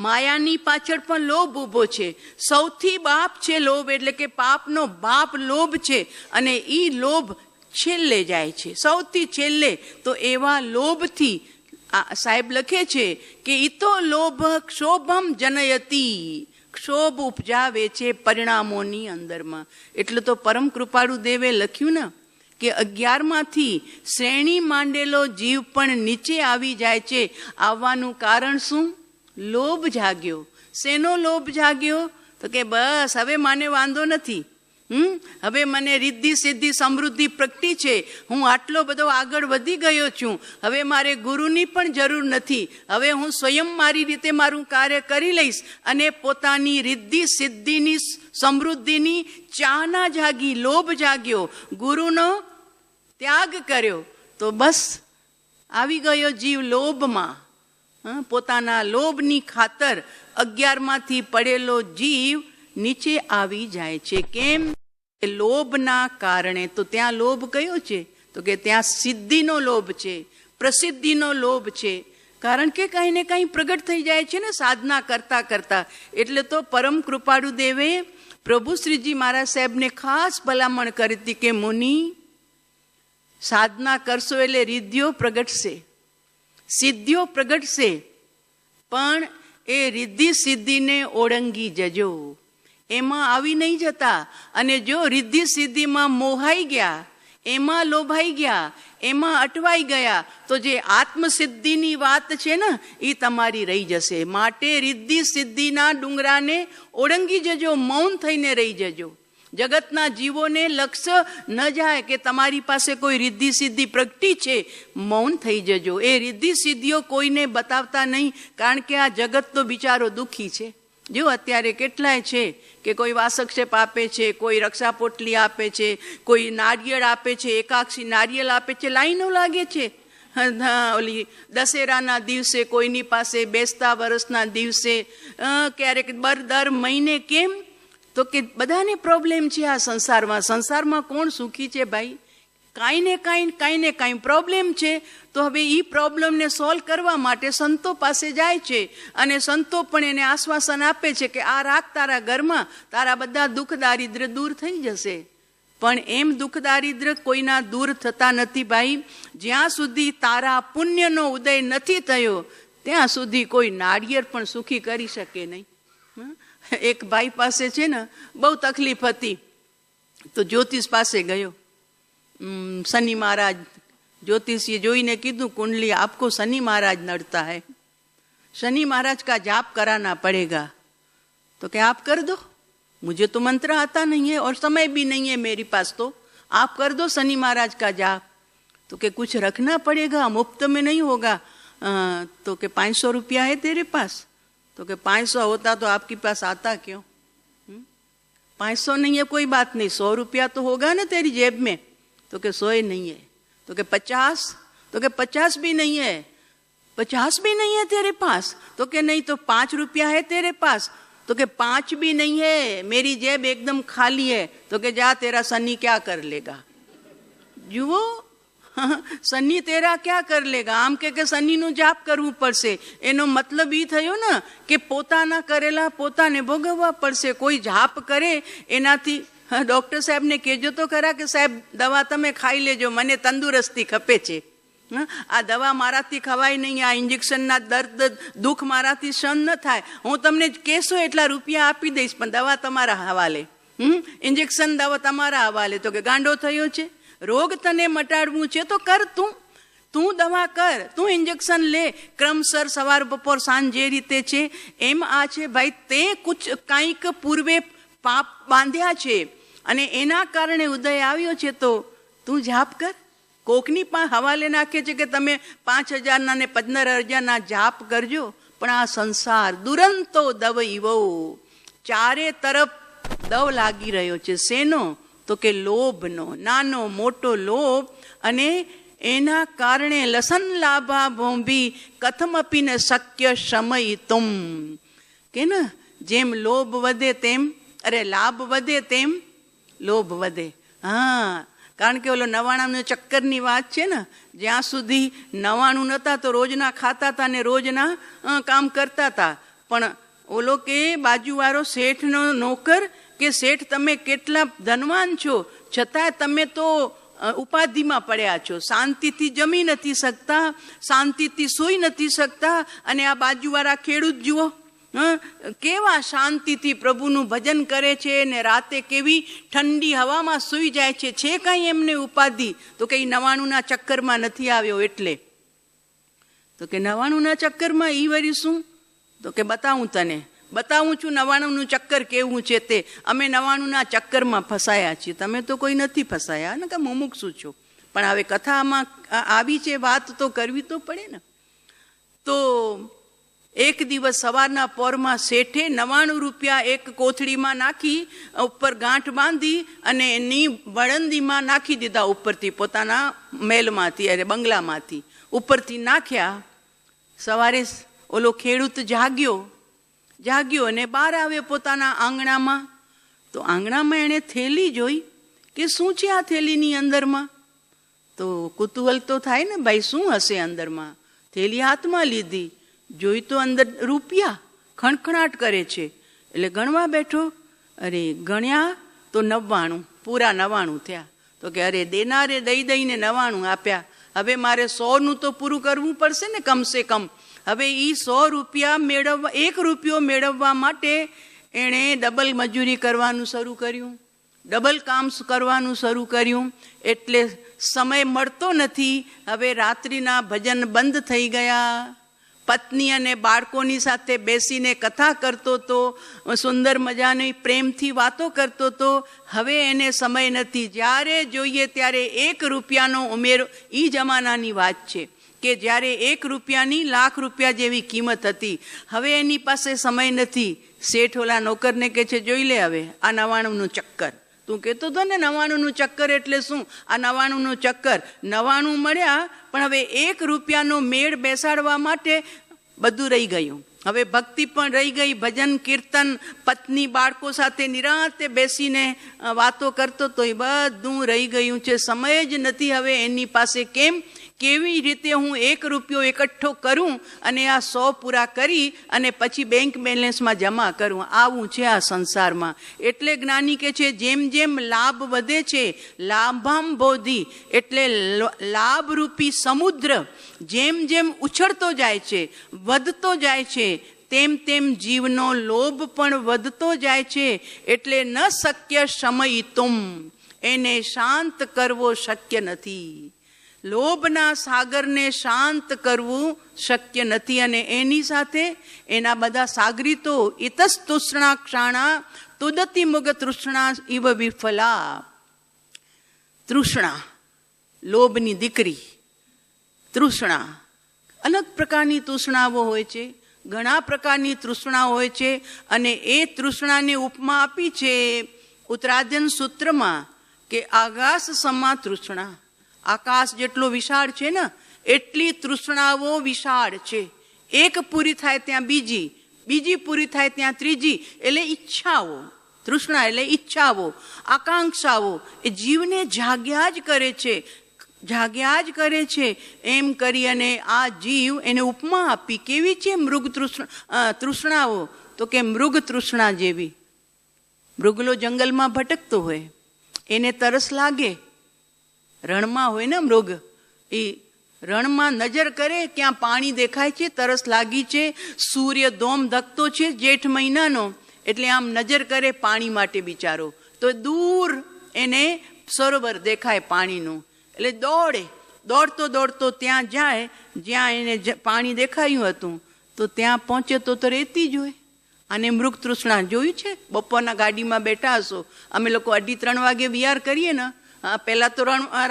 માયાની પાછળ પણ લોભ ઊભો છે. સૌથી બાપ છે લોભ, એટલે કે પાપનો બાપ લોભ છે. અને એ લોભ છેલ્લે જાય છે, સૌથી છેલ્લે. તો એવા લોભથી સાહેબ લખે છે કે ઈ તો લોભ ક્ષોભમ જનયતી, ક્ષોભ ઉપજાવે છે પરિણામોની અંદરમાં. એટલે તો પરમ કૃપાળુ દેવે લખ્યું ને કે 11માંથી શ્રેણી માંડેલો જીવ પણ નીચે આવી જાય છે. આવવાનું કારણ શું? લોભ જાગ્યો. શેનો લોભ જાગ્યો? તો કે બસ હવે મને વાંધો નથી, હવે મને રિદ્ધિ સિદ્ધિ સમૃદ્ધિ પ્રગટી છે, હું આટલો બધો આગળ વધી ગયો છું, હવે મારે ગુરુની પણ જરૂર નથી, હવે હું સ્વયં મારી રીતે મારું કાર્ય કરી લઈશ. અને પોતાની રિદ્ધિ સિદ્ધિની સમૃદ્ધિની ચાહના જાગી, લોભ જાગ્યો, ગુરુનો ત્યાગ કર્યો. તો બસ આવી ગયો જીવ લોભમાં. પોતાના લોભની ખાતર 11માંથી પડેલો જીવ નીચે આવી જાય છે. કેમ? લોભના કારણે. તો ત્યાં લોભ કયો છે? તો કે ત્યાં સિદ્ધિનો લોભ છે, પ્રસિદ્ધિનો લોભ છે. કારણ કે કંઈ ને કંઈ પ્રગટ થઈ જાય છે ને સાધના કરતા કરતા. એટલે તો પરમ કૃપાળુ દેવે પ્રભુ શ્રીજી મહારાજ સાહેબને ખાસ ભલામણ કરી હતી કે મુનિ, સાધના કરશો એટલે રિદ્ધિઓ પ્રગટશે, સિદ્ધિઓ પ્રગટશે, પણ એ રિદ્ધિ સિદ્ધિને ઓળંગી જજો, એમાં આવી નહીં જતા. અને જો રિદ્ધિ સિદ્ધિમાં મોહાઈ ગયા, એમાં લોભાઈ ગયા, એમાં અટવાઈ ગયા, તો જે આત્મસિદ્ધિની વાત છે ને એ તમારી રહી જશે. માટે રિદ્ધિ સિદ્ધિના ડુંગરાને ઓળંગી જજો, મૌન થઈને રહી જજો. જગતના જીવોને લક્ષ્ય ન જાય કે તમારી પાસે કોઈ રિદ્ધિ સિદ્ધિ પ્રગટી છે, મૌન થઈ જજો. એ રિદ્ધિ સિદ્ધિઓ કોઈને બતાવતા નહીં, કારણ કે આ જગત તો બિચારો દુઃખી છે. જો અત્યારે કેટલાય છે કે કોઈ વાસક્ષેપ આપે છે, કોઈ રક્ષા પોટલી આપે છે, કોઈ નારિયેળ આપે છે, એકાક્ષી નારિયેળ આપે છે, લાઈનો લાગે છે. ઓલી દશેરાના દિવસે, કોઈની પાસે બેસતા વર્ષના દિવસે, ક્યારેક દર મહિને. કેમ? તો કે બધાને પ્રોબ્લેમ છે આ સંસારમાં. સંસારમાં કોણ સુખી છે ભાઈ? કાંઈ ને કાંઈ પ્રોબ્લેમ છે. તો હવે એ પ્રોબ્લેમને સોલ્વ કરવા માટે સંતો પાસે જાય છે, અને સંતો પણ એને આશ્વાસન આપે છે કે આ રાખ તારા ઘરમાં, તારા બધા દુઃખ દારિદ્ર્ય દૂર થઈ જશે. પણ એમ દુઃખ દારિદ્ર્ય કોઈના દૂર થતા નથી ભાઈ. જ્યાં સુધી તારા પુણ્યનો ઉદય નથી થયો ત્યાં સુધી કોઈ નાળિયેર પણ સુખી કરી શકે નહીં. એક ભાઈ પાસે છે ને બહુ તકલીફ હતી, તો જ્યોતિષ પાસે ગયો. શનિ મહારાજ, ज्योतिषी जोईने कीधु कुंडली आपको शनि महाराज नड़ता है, शनि महाराज का जाप कराना पड़ेगा. तो क्या आप कर दो, मुझे तो मंत्र आता नहीं है और समय भी नहीं है मेरे पास, तो आप कर दो शनि महाराज का जाप. तो क्या कुछ रखना पड़ेगा, मुफ्त में नहीं होगा. तो क्या 500 रुपया है तेरे पास? तो कि 500 होता तो आपके पास आता क्यों? 500 नहीं है कोई बात नहीं, 100 रुपया तो होगा ना तेरी जेब में। तो कि 100 ही नहीं है। तो कि 50? तो कि 50 भी नहीं है। 50 भी नहीं है तेरे पास? तो कि नहीं, तो 5 रुपया है तेरे पास? तो कि 5 भी नहीं है, मेरी जेब एकदम खाली है। तो कि जा, तेरा सन्नी क्या कर लेगा? जुओ, સન્ની તેરા ક્યાં કર લેગા? આમ કે સન્નીનું જાપ કરવું પડશે, એનો મતલબ એ થયો ને કે પોતાના કરેલા પોતાને ભોગવવા પડશે. કોઈ જાપ કરે એનાથી ડૉક્ટર સાહેબને કહેજો તો ખરા કે સાહેબ દવા તમે ખાઈ લેજો, મને તંદુરસ્તી ખપે છે. આ દવા મારાથી ખવાય નહીં, આ ઇન્જેક્શનના દર્દ દુઃખ મારાથી સહન ન થાય. હું તમને કહેશો એટલા રૂપિયા આપી દઈશ, પણ દવા તમારા હવાલે, ઇન્જેક્શન દવા તમારા હવાલે. તો કે ગાંડો થયો છે? રોગ તને મટાડવું છે તો કર, તું દવા કર, તું ઇન્જેક્શન લે ક્રમસર, સવાર બપોર સાંજ જે રીતે છે એમ. આ છે ભાઈ, તે કાંઈક પૂર્વે પાપ બાંધ્યા છે અને એના કારણે ઉદય આવ્યો છે, તો તું જાપ કર. કોકની પણ હવાલે નાખે છે કે તમે 5,000ના ને 15,000ના જાપ કરજો, પણ આ સંસાર દુરંતો દવ ઈવો, ચારે તરફ દવ લાગી રહ્યો છે. શેનો? તો કે લોભનો, નાનો મોટો લોભ. અને એના કારણે લસન લાભા ભોંભી કથમપી ન શક્ય સમય તુમ. કે ને જેમ લોભ વધે તેમ, લાભ વધે તેમ લોભ વધે. હા, કારણ કે ઓલો 99 ચક્કરની વાત છે ને, જ્યાં સુધી 99 નહોતા તો રોજના ખાતા હતા ને રોજના કામ કરતા હતા. પણ ઓલો કે બાજુવાળો શેઠનો નોકર કે શેઠ તમે કેટલા ધનવાન છો, છતાં તમે તો ઉપાધિમાં પડ્યા છો, શાંતિથી જમી નથી શકતા, શાંતિથી સૂઈ નથી શકતા. અને આ બાજુવાળા ખેડૂત જુઓ કેવા શાંતિથી પ્રભુનું ભજન કરે છે ને રાતે કેવી ઠંડી હવામાં સૂઈ જાય છે. છે કાંઈ એમને ઉપાધિ? તો કે 99ના ચક્કરમાં નથી આવ્યો એટલે. તો કે 99ના ચક્કરમાં ઈ વરી શું? તો કે બતાવું છું 99નું ચક્કર કેવું છે તે. અમે 99ના ચક્કરમાં ફસાયા છીએ, તમે તો કોઈ નથી ફસાયા ને, કે મુમુક્ષુ છો. પણ હવે કથામાં આવી છે વાત, તો કરવી તો પડે ને. તો એક દિવસ સવારના પોરમાં શેઠે 99 રૂપિયા એક કોથળીમાં નાખી, ઉપર ગાંઠ બાંધી અને એની વળંદીમાં નાખી દીધા ઉપરથી, પોતાના મહેલમાંથી, અરે બંગલામાંથી ઉપરથી નાખ્યા. સવારે ઓલો ખેડૂત જાગ્યો અને બહાર આવ્યો પોતાના આંગણામાં. તો આંગણામાં એણે થેલી જોઈ કે શું છે આ થેલીની અંદરમાં. તો કુતૂહલ તો થાય ને, ભાઈ શું હશે અંદરમાં. થેલી હાથમાં લીધી, જોઈ તો અંદર રૂપિયા ખણખણાટ કરે છે. એટલે ગણવા બેઠો, અરે ગણ્યા તો 99, પૂરા 99 થયા. તો કે અરે દેનારે દઈને 99 આપ્યા, હવે મારે 100નું તો પૂરું કરવું પડશે ને કમસે કમ. હવે એ 100 રૂપિયા મેળવવા, 1 રૂપિયો મેળવવા માટે એણે ડબલ મજૂરી કરવાનું શરૂ કર્યું, ડબલ કામ કરવાનું શરૂ કર્યું. એટલે સમય મળતો નથી. હવે રાત્રિના ભજન બંધ થઈ ગયા. પત્ની અને બાળકોની સાથે બેસીને કથા કરતો હતો, સુંદર મજાની પ્રેમથી વાતો કરતો હતો. હવે એને સમય નથી. જ્યારે જોઈએ ત્યારે 1 રૂપિયાનો ઉમેરો. એ જમાનાની વાત છે કે જ્યારે 1 રૂપિયાની લાખ રૂપિયા જેવી કિંમત હતી. હવે એની પાસે સમય નથી. શેઠ ઓલા નોકરને કહે છે, જોઈ લે હવે આ 99નું ચક્કર. તું કહેતો હતો ને 99નું ચક્કર એટલે શું? આ 99નું ચક્કર. 99 મળ્યા, પણ હવે 1 રૂપિયાનો મેળ બેસાડવા માટે બધું રહી ગયું. હવે ભક્તિ પણ રહી ગઈ, ભજન કીર્તન, પત્ની બાળકો સાથે નિરાંતે બેસીને વાતો કરતો તો એ બધું રહી ગયું છે. સમય જ નથી હવે એની પાસે. કેમ? કેવી રીતે હું 1 રૂપિયો એકઠો કરું અને આ 100 પૂરા કરી અને પછી બેંક બેલેન્સમાં જમા કરું. આવું છે આ સંસારમાં. એટલે જ્ઞાની કહે છે, જેમ જેમ લાભ વધે છે, લાભામ બોધી, એટલે લાભરૂપી સમુદ્ર જેમ જેમ ઉછળતો જાય છે, વધતો જાય છે, તેમ તેમ જીવનો લોભ પણ વધતો જાય છે. એટલે ન શક્ય સમય તુમ, એને શાંત કરવો શક્ય નથી. લોભના સાગરને શાંત કરવું શક્ય નથી. અને એની સાથે એના બધા સાગરીતો ઇતસ તૃષ્ણા ક્ષાણા તુદતિ મુગ તૃષ્ણા ઇવ વિફલા. તૃષ્ણા, લોભની દીકરી તૃષ્ણા. અલગ પ્રકારની તૃષ્ણાઓ હોય છે. ઘણા પ્રકારની તૃષ્ણા હોય છે અને એ તૃષ્ણાને ઉપમા આપી છે ઉત્તરાધ્યન સૂત્રમાં કે આકાશ સમા તૃષ્ણા. આકાશ જેટલો વિશાળ છે ને એટલી તૃષ્ણાઓ વિશાળ છે. એક પૂરી થાય ત્યાં બીજી, બીજી પૂરી થાય ત્યાં ત્રીજી. એટલે ઈચ્છાઓ, તૃષ્ણા એટલે ઈચ્છાઓ, આકાંક્ષાઓ એ જીવને જાગ્યા જ કરે છે, જાગ્યા જ કરે છે. એમ કરી અને આ જીવ એને ઉપમા આપી. કેવી છે મૃગ તૃષ્ણાઓ? તો કે મૃગ તૃષ્ણા જેવી. મૃગલો જંગલમાં ભટકતો હોય, એને તરસ લાગે, રણમાં હોય ને મૃગ, એ રણમાં નજર કરે ક્યાં પાણી દેખાય છે, તરસ લાગી છે, સૂર્ય દોમ ધકતો છે જેઠ મહિનાનો, એટલે આમ નજર કરે પાણી માટે બિચારો. તો દૂર એને સરોવર દેખાય પાણીનું, એટલે દોડે, દોડતો દોડતો ત્યાં જાય જ્યાં એને પાણી દેખાયું હતું. તો ત્યાં પહોંચે તો રહેતી જ હોય. આને મૃગ તૃષ્ણા. જોયું છે? બપોરના ગાડીમાં બેઠા હશો, અમે લોકો 2:30 વાગે વિહાર કરીએ ને. પહેલાં તો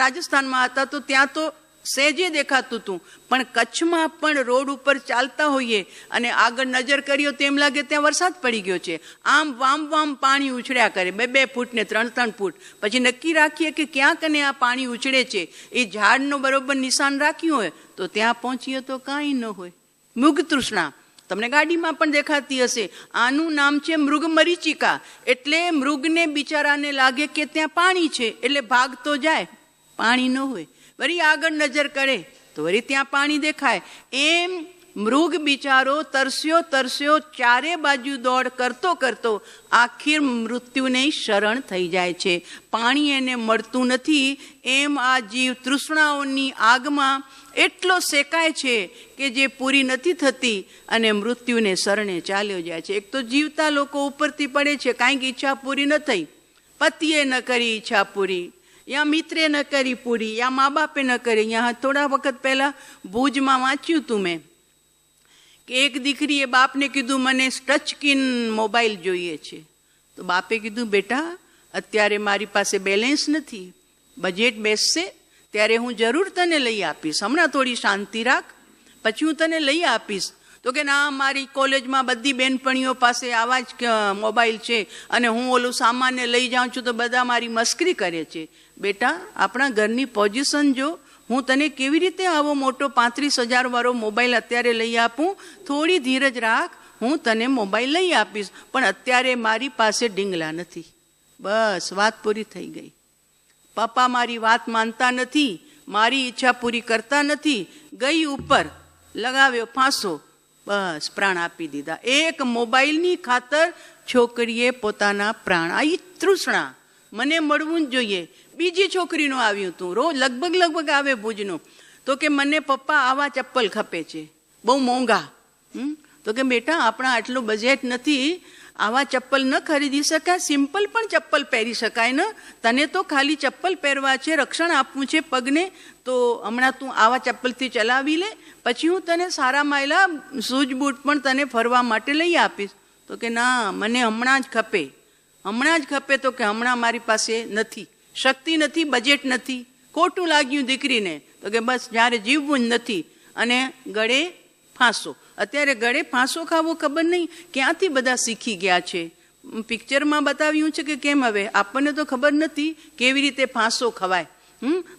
રાજસ્થાનમાં હતા તો ત્યાં તો સહેજે દેખાતું હતું, પણ કચ્છમાં પણ રોડ ઉપર ચાલતા હોઈએ અને આગળ નજર કરીએ તો એમ લાગે ત્યાં વરસાદ પડી ગયો છે. આમ વામ વામ પાણી ઉછળ્યા કરે, 2-2 ફૂટ ને 3-3 ફૂટ. પછી નક્કી રાખીએ કે ક્યાં કને આ પાણી ઉછળે છે. એ ઝાડનો બરોબર નિશાન રાખ્યું હોય તો ત્યાં પહોંચીએ તો કાંઈ ન હોય. મૃગ તૃષ્ણા તમને ગાડીમાં પણ દેખાતી હશે. આનું નામ છે મૃગ મરીચિકા. એટલે મૃગને બિચારાને લાગે કે ત્યાં પાણી છે એટલે ભાગતો જાય, પાણી ન હોય. વળી આગળ નજર કરે તો વળી ત્યાં પાણી દેખાય. એમ મૃગ બિચારો તરસ્યો તરસ્યો ચારે બાજુ દોડ કરતો કરતો આખીર મૃત્યુને શરણ થઈ જાય છે. પાણી એને મળતું નથી. એમ આ જીવ તૃષ્ણાઓની આગમાં એટલો શેકાય છે કે જે પૂરી નથી થતી અને મૃત્યુને શરણે ચાલ્યો જાય છે. એક તો જીવતા લોકો ઉપરથી પડે છે, કાંઈક ઈચ્છા પૂરી ન થઈ, પતિએ ન કરી ઈચ્છા પૂરી, યા મિત્રે ન કરી પૂરી, યા મા બાપે ન કરી. યા થોડા વખત પહેલાં ભુજમાં વાંચ્યું હતું મેં કે એક દીકરીએ બાપને કીધું મને ટચ સ્ક્રીન મોબાઈલ જોઈએ છે. તો બાપે કીધું બેટા અત્યારે મારી પાસે બેલેન્સ નથી, બજેટ બેસશે ત્યારે હું જરૂર તને લઈ આપીશ, હમણાં થોડી શાંતિ રાખ, પછી હું તને લઈ આપીશ. તો કે ના, મારી કોલેજમાં બધી બેનપણીઓ પાસે આવા જ મોબાઈલ છે અને હું ઓલું સામાન્ય લઈ જાઉં છું તો બધા મારી મસ્કરી કરે છે. બેટા આપણા ઘરની પોઝિશન જો, હું તને કેવી રીતે આવો મોટો 35,000 વાળો મોબાઈલ અત્યારે લઈ આપું? થોડી ધીરજ રાખ, હું તને મોબાઈલ લઈ આપીશ, પણ અત્યારે મારી પાસે ડીંગલા નથી. બસ વાત પૂરી થઈ ગઈ. પપ્પા મારી વાત માનતા નથી, મારી ઈચ્છા પૂરી કરતા નથી. ગઈ ઉપર, લગાવ્યો ફાંસો, બસ પ્રાણ આપી દીધા. એક મોબાઈલની ખાતર છોકરીએ પોતાના પ્રાણ. આ તૃષ્ણા, મને મળવું જ જોઈએ. બીજી છોકરીનું આવ્યું હતું, રોજ લગભગ આવે ભુજનું. તો કે મને પપ્પા આવા ચપ્પલ ખપે છે, બહુ મોંઘા. તો કે બેટા આપણા આટલું બજેટ નથી, આવા ચપ્પલ ન ખરીદી શકાય, સિમ્પલ પણ ચપ્પલ પહેરી શકાય ને. તને તો ખાલી ચપ્પલ પહેરવા છે, રક્ષણ આપવું છે પગને, તો હમણાં તું આવા ચપ્પલથી ચલાવી લે, પછી હું તને સારા માયલા શૂઝ બૂટ પણ તને ફરવા માટે લઈ આપીશ. તો કે ના, મને હમણાં જ ખપે, હમણાં જ ખપે. તો કે હમણાં મારી પાસે નથી, શક્તિ નથી, બજેટ નથી. ખોટું લાગ્યું દીકરીને. તો કે બસ જ્યારે જીવવું જ નથી. અને ગળે ફાંસો. અત્યારે ગળે ફાંસો ખાવો ખબર નહીં ક્યાંથી બધા શીખી ગયા છે. પિક્ચરમાં બતાવ્યું છે કે કેમ, હવે આપણને તો ખબર નથી કેવી રીતે ફાંસો ખવાય.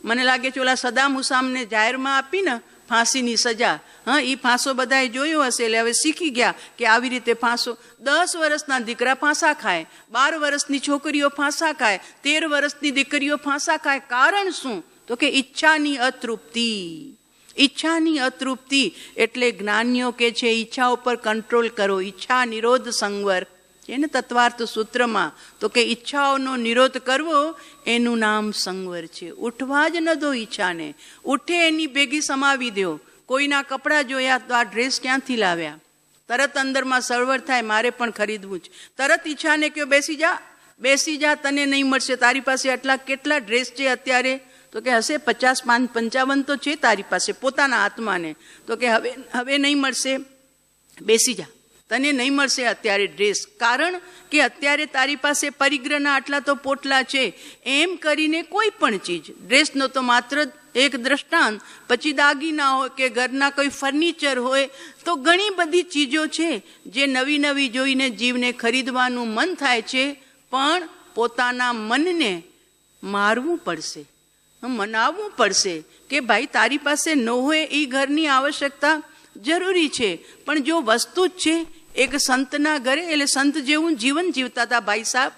મને લાગે છે ઓલા સદામ હુસેનને જાહેરમાં આપીને ફાંસીની સજા, એ ફાંસો બધાએ જોયો હશે એટલે હવે શીખી ગયા કે આવી રીતે ફાંસો. 10 વર્ષના દીકરા ફાંસા ખાય, 12 વર્ષની છોકરીઓ ફાંસા ખાય, 13 વર્ષની દીકરીઓ ફાંસા ખાય. કારણ શું? તો કે ઈચ્છાની અતૃપ્તિ. ઈચ્છાની અતૃપ્તિ એટલે જ્ઞાનીઓ કે છે ઈચ્છા ઉપર કંટ્રોલ કરો, ઈચ્છા નિરોધ સંવર છે ને તત્વાર્થ સૂત્રમાં. તો કે ઈચ્છાઓનો નિરોધ કરવો એનું નામ સંવર છે. ઉઠવા જ ન દો ઈચ્છાને, ઉઠે એની ભેગી સમાવી દો. કોઈના કપડાં જોયા તો આ ડ્રેસ ક્યાંથી લાવ્યા, તરત અંદરમાં સળવળ થાય મારે પણ ખરીદવું છે. તરત ઈચ્છાને કહો બેસી જા, બેસી જા, તને નહીં મળશે, તારી પાસે આટલા કેટલા ડ્રેસ છે અત્યારે? તો કે હશે 50-55 તો છે તારી પાસે પોતાના આત્માને. તો કે હવે નહીં મળશે, બેસી જા, તને નહીં મળશે અત્યારે ડ્રેસ. કારણ કે અત્યારે તારી પાસે પરિગ્રહના આટલા તો પોટલા છે. એમ કરીને કોઈ પણ ચીજ, ડ્રેસનો તો માત્ર એક દ્રષ્ટાંત. પછી દાગીના હોય કે ઘરના કોઈ ફર્નિચર હોય, તો ઘણી બધી ચીજો છે જે નવી નવી જોઈને જીવને ખરીદવાનું મન થાય છે, પણ પોતાના મનને મારવું પડશે, મનાવવું પડશે કે ભાઈ તારી પાસે ન હોય એ ઘરની આવશ્યકતા જરૂરી છે. પણ જો વસ્તુ જ છે, એક સંતના ઘરે, એટલે સંત જેવું જીવન જીવતા હતા ભાઈ સાહેબ.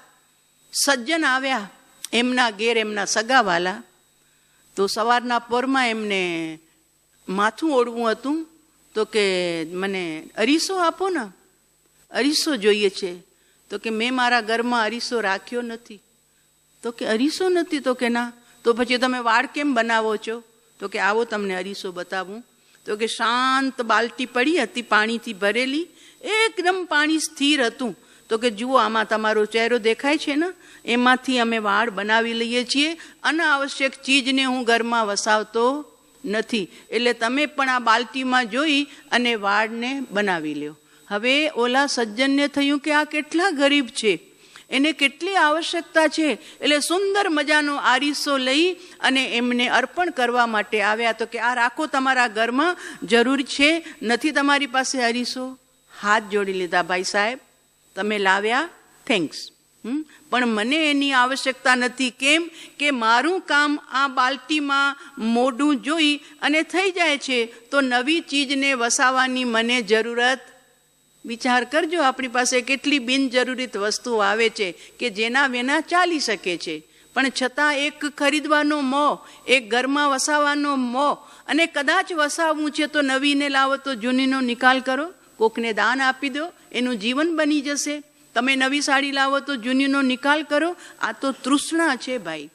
સજ્જન આવ્યા એમના ઘેર, એમના સગાવાલા. તો સવારના પોરમાં એમને માથું ઓળવું હતું, તો કે મને અરીસો આપો ને, અરીસો જોઈએ છે. તો કે મેં મારા ઘરમાં અરીસો રાખ્યો નથી. તો કે અરીસો નથી? તો કે ના. તો પછી તમે વાળ કેમ બનાવો છો? તો કે આવો તમને અરીસો બતાવું. તો કે શાંત બાલટી પડી હતી પાણીથી ભરેલી, એકદમ પાણી સ્થિર હતું. તો કે જુઓ આમાં તમારો ચહેરો દેખાય છે ને, એમાંથી અમે વાળ બનાવી લઈએ છીએ. અનાવશ્યક ચીજને હું ઘરમાં વસાવતો નથી, એટલે તમે પણ આ બાલટીમાં જોઈ અને વાળને બનાવી લ્યો. હવે ઓલા સજ્જનને થયું કે આ કેટલા ગરીબ છે, એને કેટલી આવશ્યકતા છે, એટલે સુંદર મજાનો આરીસો લઈ અને એમને અર્પણ કરવા માટે આવ્યા. તો કે આ રાખો તમારા ઘરમાં, જરૂર છે, નથી તમારી પાસે અરીસો? હાથ જોડી લીધા. ભાઈ સાહેબ તમે લાવ્યા, થેન્ક્સ, પણ મને એની આવશ્યકતા નથી. કેમ કે મારું કામ આ બાલટીમાં મોઢું જોઈ અને થઈ જાય છે, તો નવી ચીજને વસાવવાની મને જરૂરત. વિચાર કરજો, આપણી પાસે કેટલી બિનજરૂરી વસ્તુઓ આવે છે કે જેના વિના ચાલી શકે છે, પણ છતાં એક ખરીદવાનો મોહ, એક ઘરમાં વસાવવાનો મોહ. અને કદાચ વસાવવું છે તો નવીને લાવો તો જૂનીનો નિકાલ કરો, કોકને દાન આપી દો, એનું જીવન બની જશે. તમે નવી સાડી લાવો તો જૂનીનો નિકાલ કરો. આ તો તૃષ્ણા છે ભાઈ.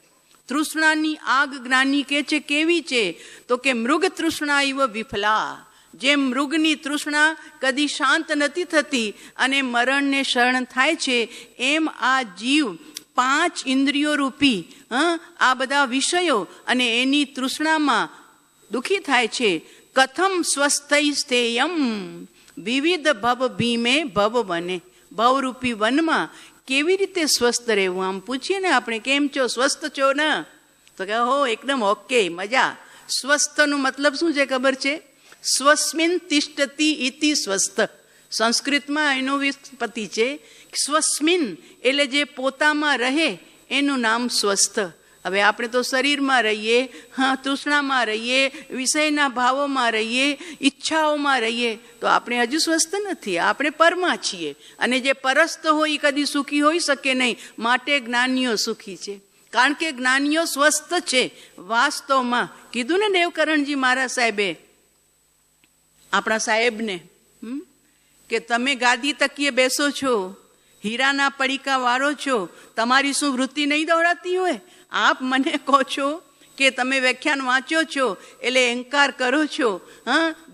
તૃષ્ણાની આગ જ્ઞાની કે છે કેવી છે? તો કે મૃગ તૃષ્ણા ઇવ વિફલા. જેમ મૃગની તૃષ્ણા કદી શાંત નથી થતી અને મરણને શરણ થાય છે, એમ આ જીવ 5 ઇન્દ્રિયો રૂપી આ બધા વિષયો અને એની તૃષ્ણામાં દુઃખી થાય છે. કથમ સ્વસ્થૈ સ્થેયમ વિવિધ ભવ ભીમે ભવ વને. ભવરૂપી વનમાં કેવી રીતે સ્વસ્થ રહેવું? આમ પૂછીએ ને આપણે, કેમ છો, સ્વસ્થ છો ને? તો કે હો એકદમ ઓકે, મજા. સ્વસ્થનો મતલબ શું છે ખબર છે? સ્વસ્મિન તિષ્ઠતિ ઇતિ સ્વસ્થ. સંસ્કૃતમાં એનો વ્યુત્પત્તિ છે. સ્વસ્મિન એટલે જે પોતામાં રહે એનું નામ સ્વસ્થ. હવે આપણે તો શરીરમાં રહીએ, તૃષ્ણામાં રહીએ, વિષયના ભાવોમાં રહીએ, ઈચ્છાઓમાં રહીએ, તો આપણે હજુ સ્વસ્થ નથી. આપણે પરમાં છીએ, અને જે પરસ્ત હોય એ કદી સુખી હોઈ શકે નહીં. માટે જ્ઞાનીઓ સુખી છે, કારણ કે જ્ઞાનીઓ સ્વસ્થ છે વાસ્તવમાં. કીધું ને દેવકરણજી મહારાજ સાહેબે આપણા સાહેબને કે તમે ગાદી તકીએ બેસો છો, હીરાના પડીકા વાળો છો, તમારી શું વૃત્તિ નહીં દોડાતી હોય? આપ મને કહો છો કે તમે વ્યાખ્યાન વાંચો છો એટલે અહંકાર કરો છો,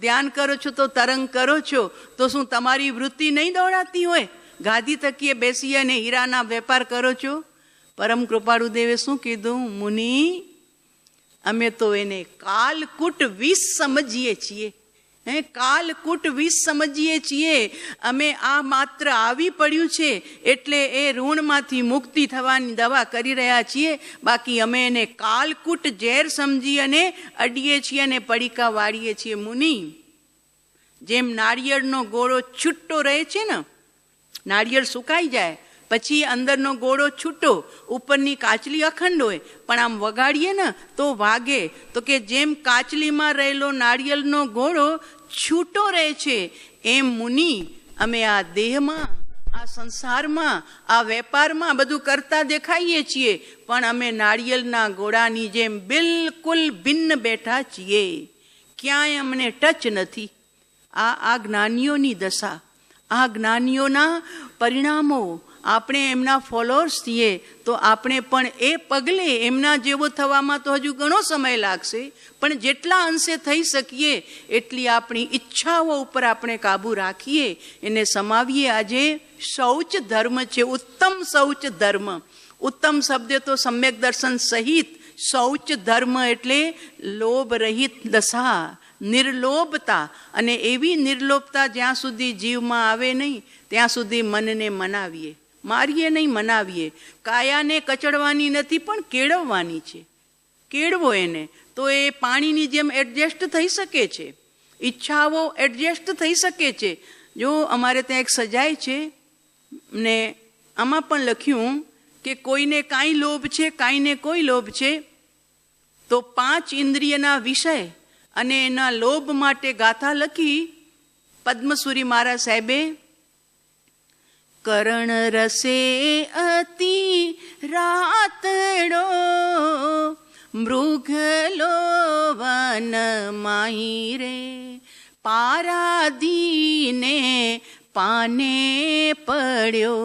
ધ્યાન કરો છો તો તરંગ કરો છો, તો શું તમારી વૃત્તિ નહીં દોડાતી હોય? ગાદી તકીએ બેસી અને હીરાના વેપાર કરો છો. પરમ કૃપાળુ દેવે શું કીધું? મુનિ, અમે તો એને કાલકૂટ વિષ સમજીએ છીએ. કાલકૂટ વિષ સમજીએ છીએ. અમે આ માત્ર આવી પડ્યું છે એટલે એ ઋણમાંથી મુક્તિ થવાની દવા કરી રહ્યા છીએ. બાકી અમે એને કાલકૂટ ઝેર સમજી અને અડીએ છીએ અને પડીકા વાળીએ છીએ. મુનિ, જેમ નાળિયેરનો ગોળો છૂટો રહે છે ને, નાળિયેર સુકાઈ જાય પછી અંદરનો ગોળો છૂટો, ઉપરની કાચલી અખંડ હોય, પણ આમ વગાડીએ ને તો વાગે. તો કે જેમ કાચલીમાં રહેલો નાળિયેરનો ગોળો છૂટો રહે છે, એમ મુનિ અમે આ દેહમાં, આ સંસારમાં, આ વેપારમાં બધું કરતા દેખાઈએ છીએ, પણ અમે નાળિયેરના ગોળાની જેમ બિલકુલ ભિન્ન બેઠા છીએ. ક્યાંય અમને ટચ નથી. આ જ્ઞાનીઓની દશા, આ જ્ઞાનીઓના પરિણામો. આપણે એમના ફોલોઅર્સ છીએ તો આપણે પણ એ પગલે એમના જેવો થવામાં તો હજુ ઘણો સમય લાગશે, પણ જેટલા અંશે થઈ શકીએ એટલી આપણી ઈચ્છાઓ ઉપર આપણે કાબુ રાખીએ, એને સમાવીએ. આજે શૌચ ધર્મ છે, ઉત્તમ શૌચ ધર્મ. ઉત્તમ શબ્દ તો સમ્યક દર્શન સહિત. શૌચ ધર્મ એટલે લોભ રહિત દશા, નિર્લોભતા. અને એવી નિર્લોભતા જ્યાં સુધી જીવમાં આવે નહીં ત્યાં સુધી મનને મનાવીએ, મારીએ નહીં, મનાવીએ. કાયાને કચડવાની નથી પણ કેળવવાની છે. કેળવો એને. તો એ પાણીની જેમ એડજસ્ટ થઈ શકે છે, ઈચ્છાઓ એડજસ્ટ થઈ શકે છે. જો અમારે ત્યાં એક સજાય છે ને આમાં પણ લખ્યું કે કોઈને કાંઈ લોભ છે, કાંઈને કોઈ લોભ છે, તો 5 ઇન્દ્રિયના વિષય અને એના લોભ માટે ગાથા લખી પદ્મસુરી મહારાજ સાહેબે કરણ રસે અતિ રાતડો મૃગલો વન માહી રે પારાદીને પાને પડ્યો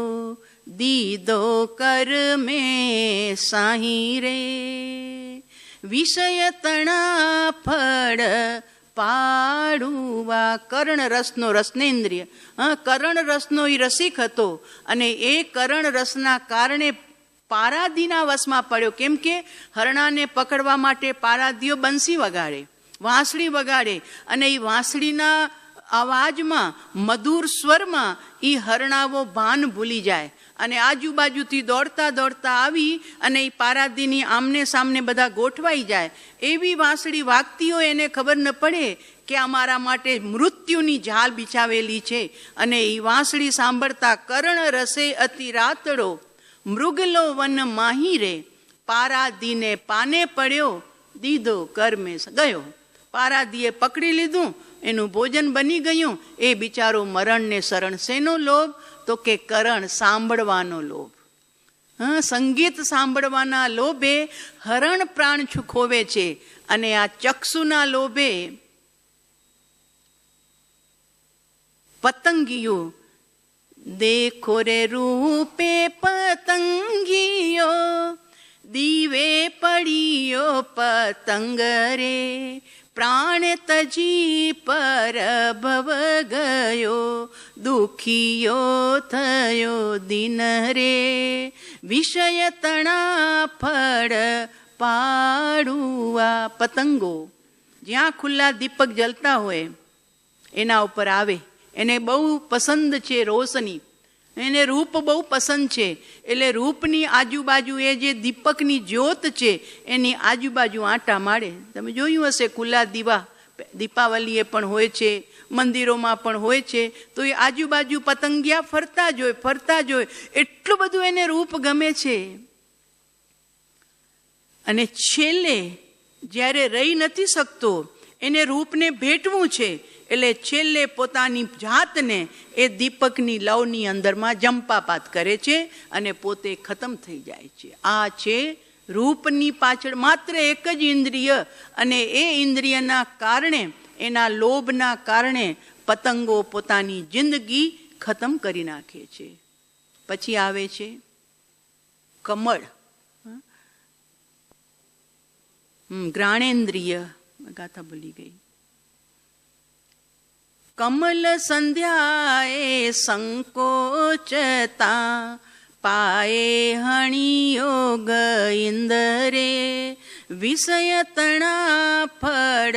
દીદો કર મેં સાહી રે વિષય તણા ફળ પાડુવા. કર્ણ રસનો રસનેન્દ્રિય, કરણ રસનો એ રસિક હતો અને એ કરણ રસના કારણે પારાદીના વશમાં પડ્યો. કેમ કે હરણાને પકડવા માટે પારાદીઓ બંસી વગાડે, વાંસળી વગાડે અને એ વાંસળીના અવાજમાં મધુર સ્વરમાં એ હરણાવો ભાન ભૂલી જાય અને આજુબાજુથી દોડતા દોડતા આવી અને એ પારાદીની આમને સામને બધા ગોઠવાઈ જાય. એવી વાંસળી વાગતી હોય એને ખબર ન પડે કે અમારા માટે મૃત્યુની ઝાલ બિછાવેલી છે. અને એ વાંસળી સાંભળતા કરણ રસે અતિ રાતડો મૃગલો વન માહી રે પારાદીને પાને પડ્યો દીધો કર્મે ગયો. પારાદીએ પકડી લીધું, એનું ભોજન બની ગયું. એ બિચારો મરણને શરણ. શેનો લોભ? તો કે કરણ સાંભળવાનો લોભ. સંગીત સાંભળવાના લોભે હરણ પ્રાણ ખોવે છે અને આ ચક્ષુના લોભે પતંગિયો દેખો રે રૂપે પતંગિયો દીવે પડિયો પતંગ રે પ્રાણ તજી પર ભવ ગયો દુખિયો થયો દિન રે વિષય તણા ફળ પાડુવા. પતંગો જ્યાં ખુલ્લા દીપક જલતા હોય એના ઉપર આવે. એને બહુ પસંદ છે રોશની, એને રૂપ બહુ પસંદ છે. એટલે રૂપની આજુબાજુ એ જે દીપકની જ્યોત છે એની આજુબાજુ આંટા મારે. તમે જોયું હશે ખુલ્લા દીવા દીપાવલીએ પણ હોય છે, મંદિરોમાં પણ હોય છે. તો એ આજુબાજુ પતંગિયા ફરતા જ હોય, ફરતા જ હોય. એટલું બધું એને રૂપ ગમે છે. અને છેલ્લે જ્યારે રહી નથી શકતો, એને રૂપને ભેટવું છે, એટલે છેલ્લે પોતાની જાતને એ દીપકની લવની અંદરમાં જંપાપાત કરે છે અને પોતે ખતમ થઈ જાય છે. આ છે રૂપની પાછળ માત્ર એક જ ઇન્દ્રિય અને એ ઇન્દ્રિયના કારણે, એના લોભના કારણે પતંગો પોતાની જિંદગી ખતમ કરી નાખે છે. પછી આવે છે કમળ, ઘ્રાણેન્દ્રિય. ગાથા ભૂલી ગઈ. કમલ સંધ્યાએ સંકોચતા પાયે હણિયોગ ઇન્દરે વિષય તણા ફળ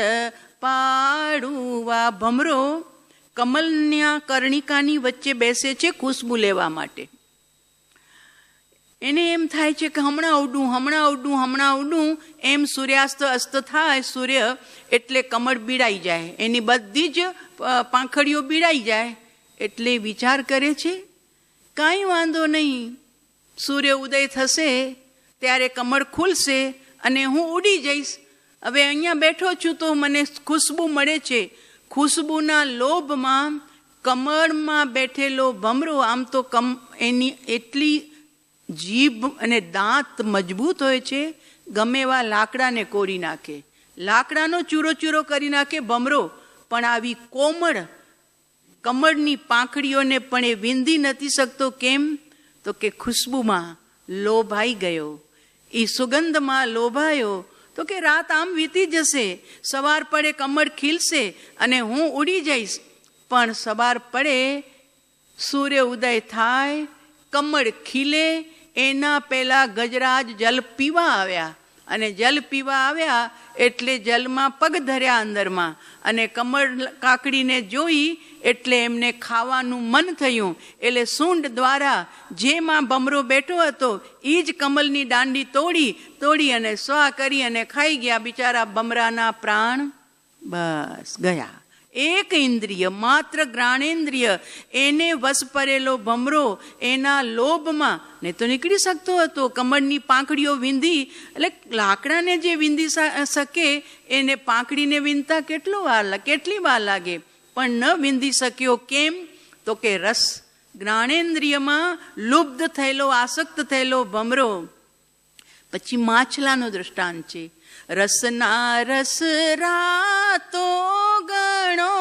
પાડુવા. ભમરો કમલના કર્ણિકાની વચ્ચે બેસે છે ખુશ્બુ લેવા માટે. એને એમ થાય છે કે હમણાં ઉડું, હમણાં ઉડું, હમણાં ઉડું. એમ સૂર્યાસ્ત અસ્ત થાય સૂર્ય એટલે કમળ બીડાઈ જાય, એની બધી જ પાંખડીઓ બીડાઈ જાય. એટલે વિચાર કરે છે કાંઈ વાંધો નહીં, સૂર્ય ઉદય થશે ત્યારે કમળ ખુલશે અને હું ઉડી જઈશ. હવે અહીંયા બેઠો છું તો મને ખુશ્બુ મળે છે. ખુશ્બુના લોભમાં કમળમાં બેઠેલો ભમરો, આમ તો એની એટલી જીભ અને દાંત મજબૂત હોય છે, ગમે એવા લાકડાને કોરી નાખે, લાકડાનો ચૂરો ચૂરો કરી નાખે ભમરો. પણ આવી કોમળ કમળની પાંખડીઓને પણ એ વિંધી નથી શકતો. કેમ? તો કે ખુશ્બુમાં લોભાઈ ગયો, એ સુગંધમાં લોભાયો. તો કે રાત આમ વીતી જશે, સવાર પડે કમળ ખીલશે અને હું ઉડી જઈશ. પણ સવાર પડે, સૂર્ય ઉદય થાય, કમળ ખીલે એના પહેલા ગજરાજ જલ પીવા આવ્યા. અને જલ પીવા આવ્યા એટલે જલમાં પગ ધર્યા અંદરમાં, અને કમળ કાકડીને જોઈ એટલે એમને ખાવાનું મન થયું. એટલે સૂંઢ દ્વારા જેમાં ભમરો બેઠો હતો એ જ કમલની દાંડી તોડી અને સ્વા કરી અને ખાઈ ગયા. બિચારા ભમરાના પ્રાણ બસ ગયા. એક ઇન્દ્રિય, માત્ર જ્ઞાનેન્દ્રિય, એને વશ પરેલો ભમરો એના લોભમાં ને તો નીકળી શકતો હતો. કમળની પાંખડીઓ વીંધી, એટલે લાકડાને જે વીંધી શકે એને પાંખડીને વીંધતા કેટલી વાર લાગે, પણ ન વીંધી શક્યો. કેમ? તો કે રસ, જ્ઞાનેન્દ્રિયમાં લુબ્ધ થયેલો, આસક્ત થયેલો ભમરો. પછી માછલાનો દૃષ્ટાંત છે. રસના રસ રાતો ગણો,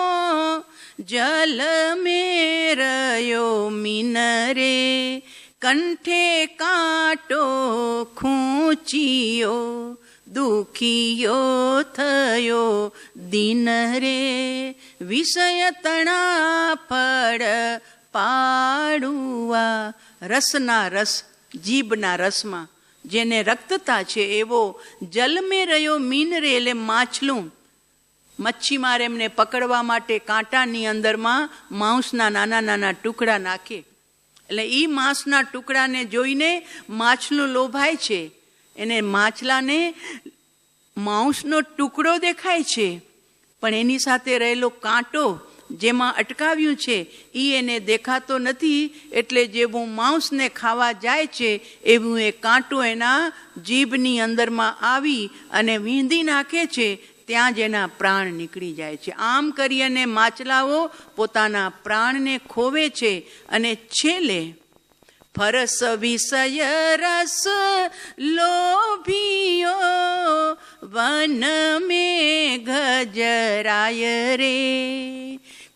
જલ મેરયો મીનરે, કંઠે કાંટો ખૂંચિયો, દુખિયો થયો દિન રે, વિષય તણા ફળ પાડુઆ. રસના રસ, જીભના રસમાં જેને રક્તતા છે એવો જલમે રહ્યો મીન રે, એટલે માછલું. મચ્છીમાર એમને પકડવા માટે કાંટાની અંદરમાં માંસના નાના નાના ટુકડા નાખે, એટલે એ માંસના ટુકડાને જોઈને માછલું લોભાય છે. એને માછલાને માંસનો ટુકડો દેખાય છે, પણ એની સાથે રહેલો કાંટો જેમાં અટકાવ્યું છે એ એને દેખાતો નથી. એટલે જેવું માંસને ખાવા જાય છે એવું એ કાંટો એના જીભની અંદરમાં આવી અને વીંધી નાખે છે, ત્યાં જ એના પ્રાણ નીકળી જાય છે. આમ કરી અને માછલાઓ પોતાના પ્રાણને ખોવે છે. અને છેલ્લે ફરસ વિષય રસ લોભિયો, વન મેં ગજરાય રે,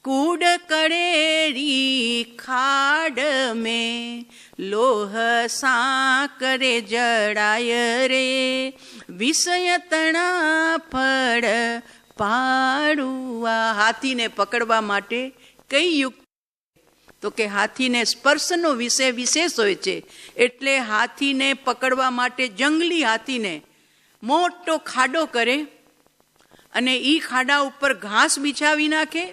કૂડ કડેરી ખાડ મેં લોહ સાકરે જડાય રે, વિષય તણા ફળ પાડુઆ. હાથીને પકડવા માટે કઈ યુક્તિ? તો કે હાથીને સ્પર્શનો વિશેષ હોય છે. એટલે હાથીને પકડવા માટે જંગલી હાથીને મોટો ખાડો કરે અને એ ખાડા ઉપર ઘાસ બિછાવી નાખે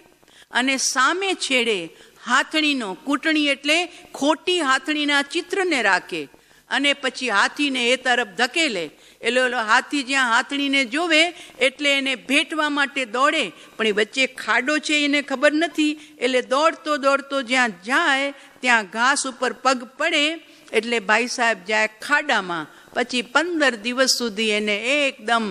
અને સામે છેડે હાથણીનો, કૂટણી એટલે ખોટી હાથણીના ચિત્રને રાખે અને પછી હાથીને એ તરફ ધકેલે. એટલે હાથી જ્યાં હાથણીને જોવે એટલે એને ભેટવા માટે દોડે, પણ એ વચ્ચે ખાડો છે એને ખબર નથી. એટલે દોડતો દોડતો જ્યાં જાય ત્યાં ઘાસ ઉપર પગ પડે એટલે ભાઈ સાહેબ જાય ખાડામાં. પછી 15 દિવસ સુધી એને એકદમ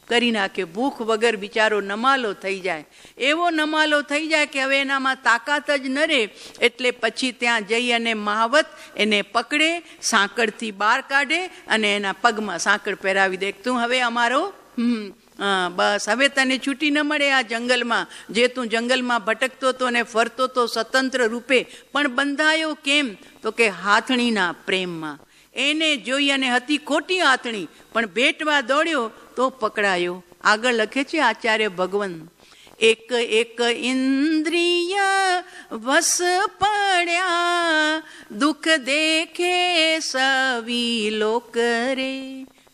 કરી નાખે, ભૂખ વગર બિચારો નમાલો થઈ જાય. એવો નમાલો થઈ જાય કે હવે એનામાં તાકાત જ ન રહે. એટલે પછી ત્યાં જઈ અને મહાવત એને પકડે, સાંકળથી બહાર કાઢે અને એના પગમાં સાંકળ પહેરાવી દે. તું હવે અમારો બસ હવે તને છૂટી ન મળે આ જંગલમાં. જે તું જંગલમાં ભટકતો હતો ને ફરતો તો સ્વતંત્ર રૂપે, પણ બંધાયો કેમ? તો કે હાથણીના પ્રેમમાં. એને જોઈ અને હતી ખોટી હાથણી, પણ ભેટવા દોડ્યો તો પકડાયો. આગળ લખે છે આચાર્ય ભગવાન, એક એક ઇન્દ્રિય વસ પડ્યા, દુઃખ દેખે સવી લોક રે.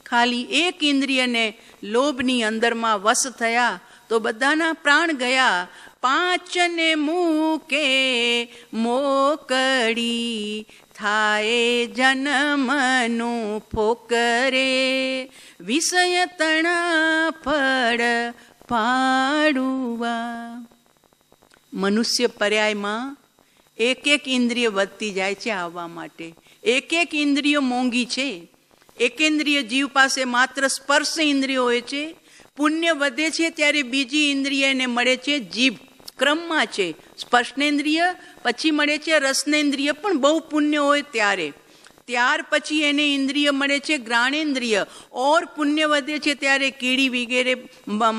ખાલી એક ઇન્દ્રિયને લોભની અંદરમાં વશ થયા તો બધાના પ્રાણ ગયા. 5 ને મૂકે મોકડી, થાય જન્મનું ફોકરે, વિષય તણા ફળ પાડુઆ. મનુષ્ય પર્યાયમાં એક ઇન્દ્રિય વધતી જાય છે આવવા માટે. એક ઇન્દ્રિય મોંઘી છે. એકેન્દ્રિય જીવ પાસે માત્ર સ્પર્શ ઇન્દ્રિય હોય છે. પુણ્ય વધે છે ત્યારે બીજી ઇન્દ્રિય એને મળે છે જીભ. ક્રમમાં છે. સ્પર્શનેન્દ્રિય પછી મળે છે રસનેન્દ્રિય, પણ બહુ પુણ્ય હોય ત્યારે. ત્યાર પછી એને ઇન્દ્રિય મળે છે જ્ઞાનેન્દ્રિય. ઓર પુણ્ય વધે છે ત્યારે કીડી વગેરે,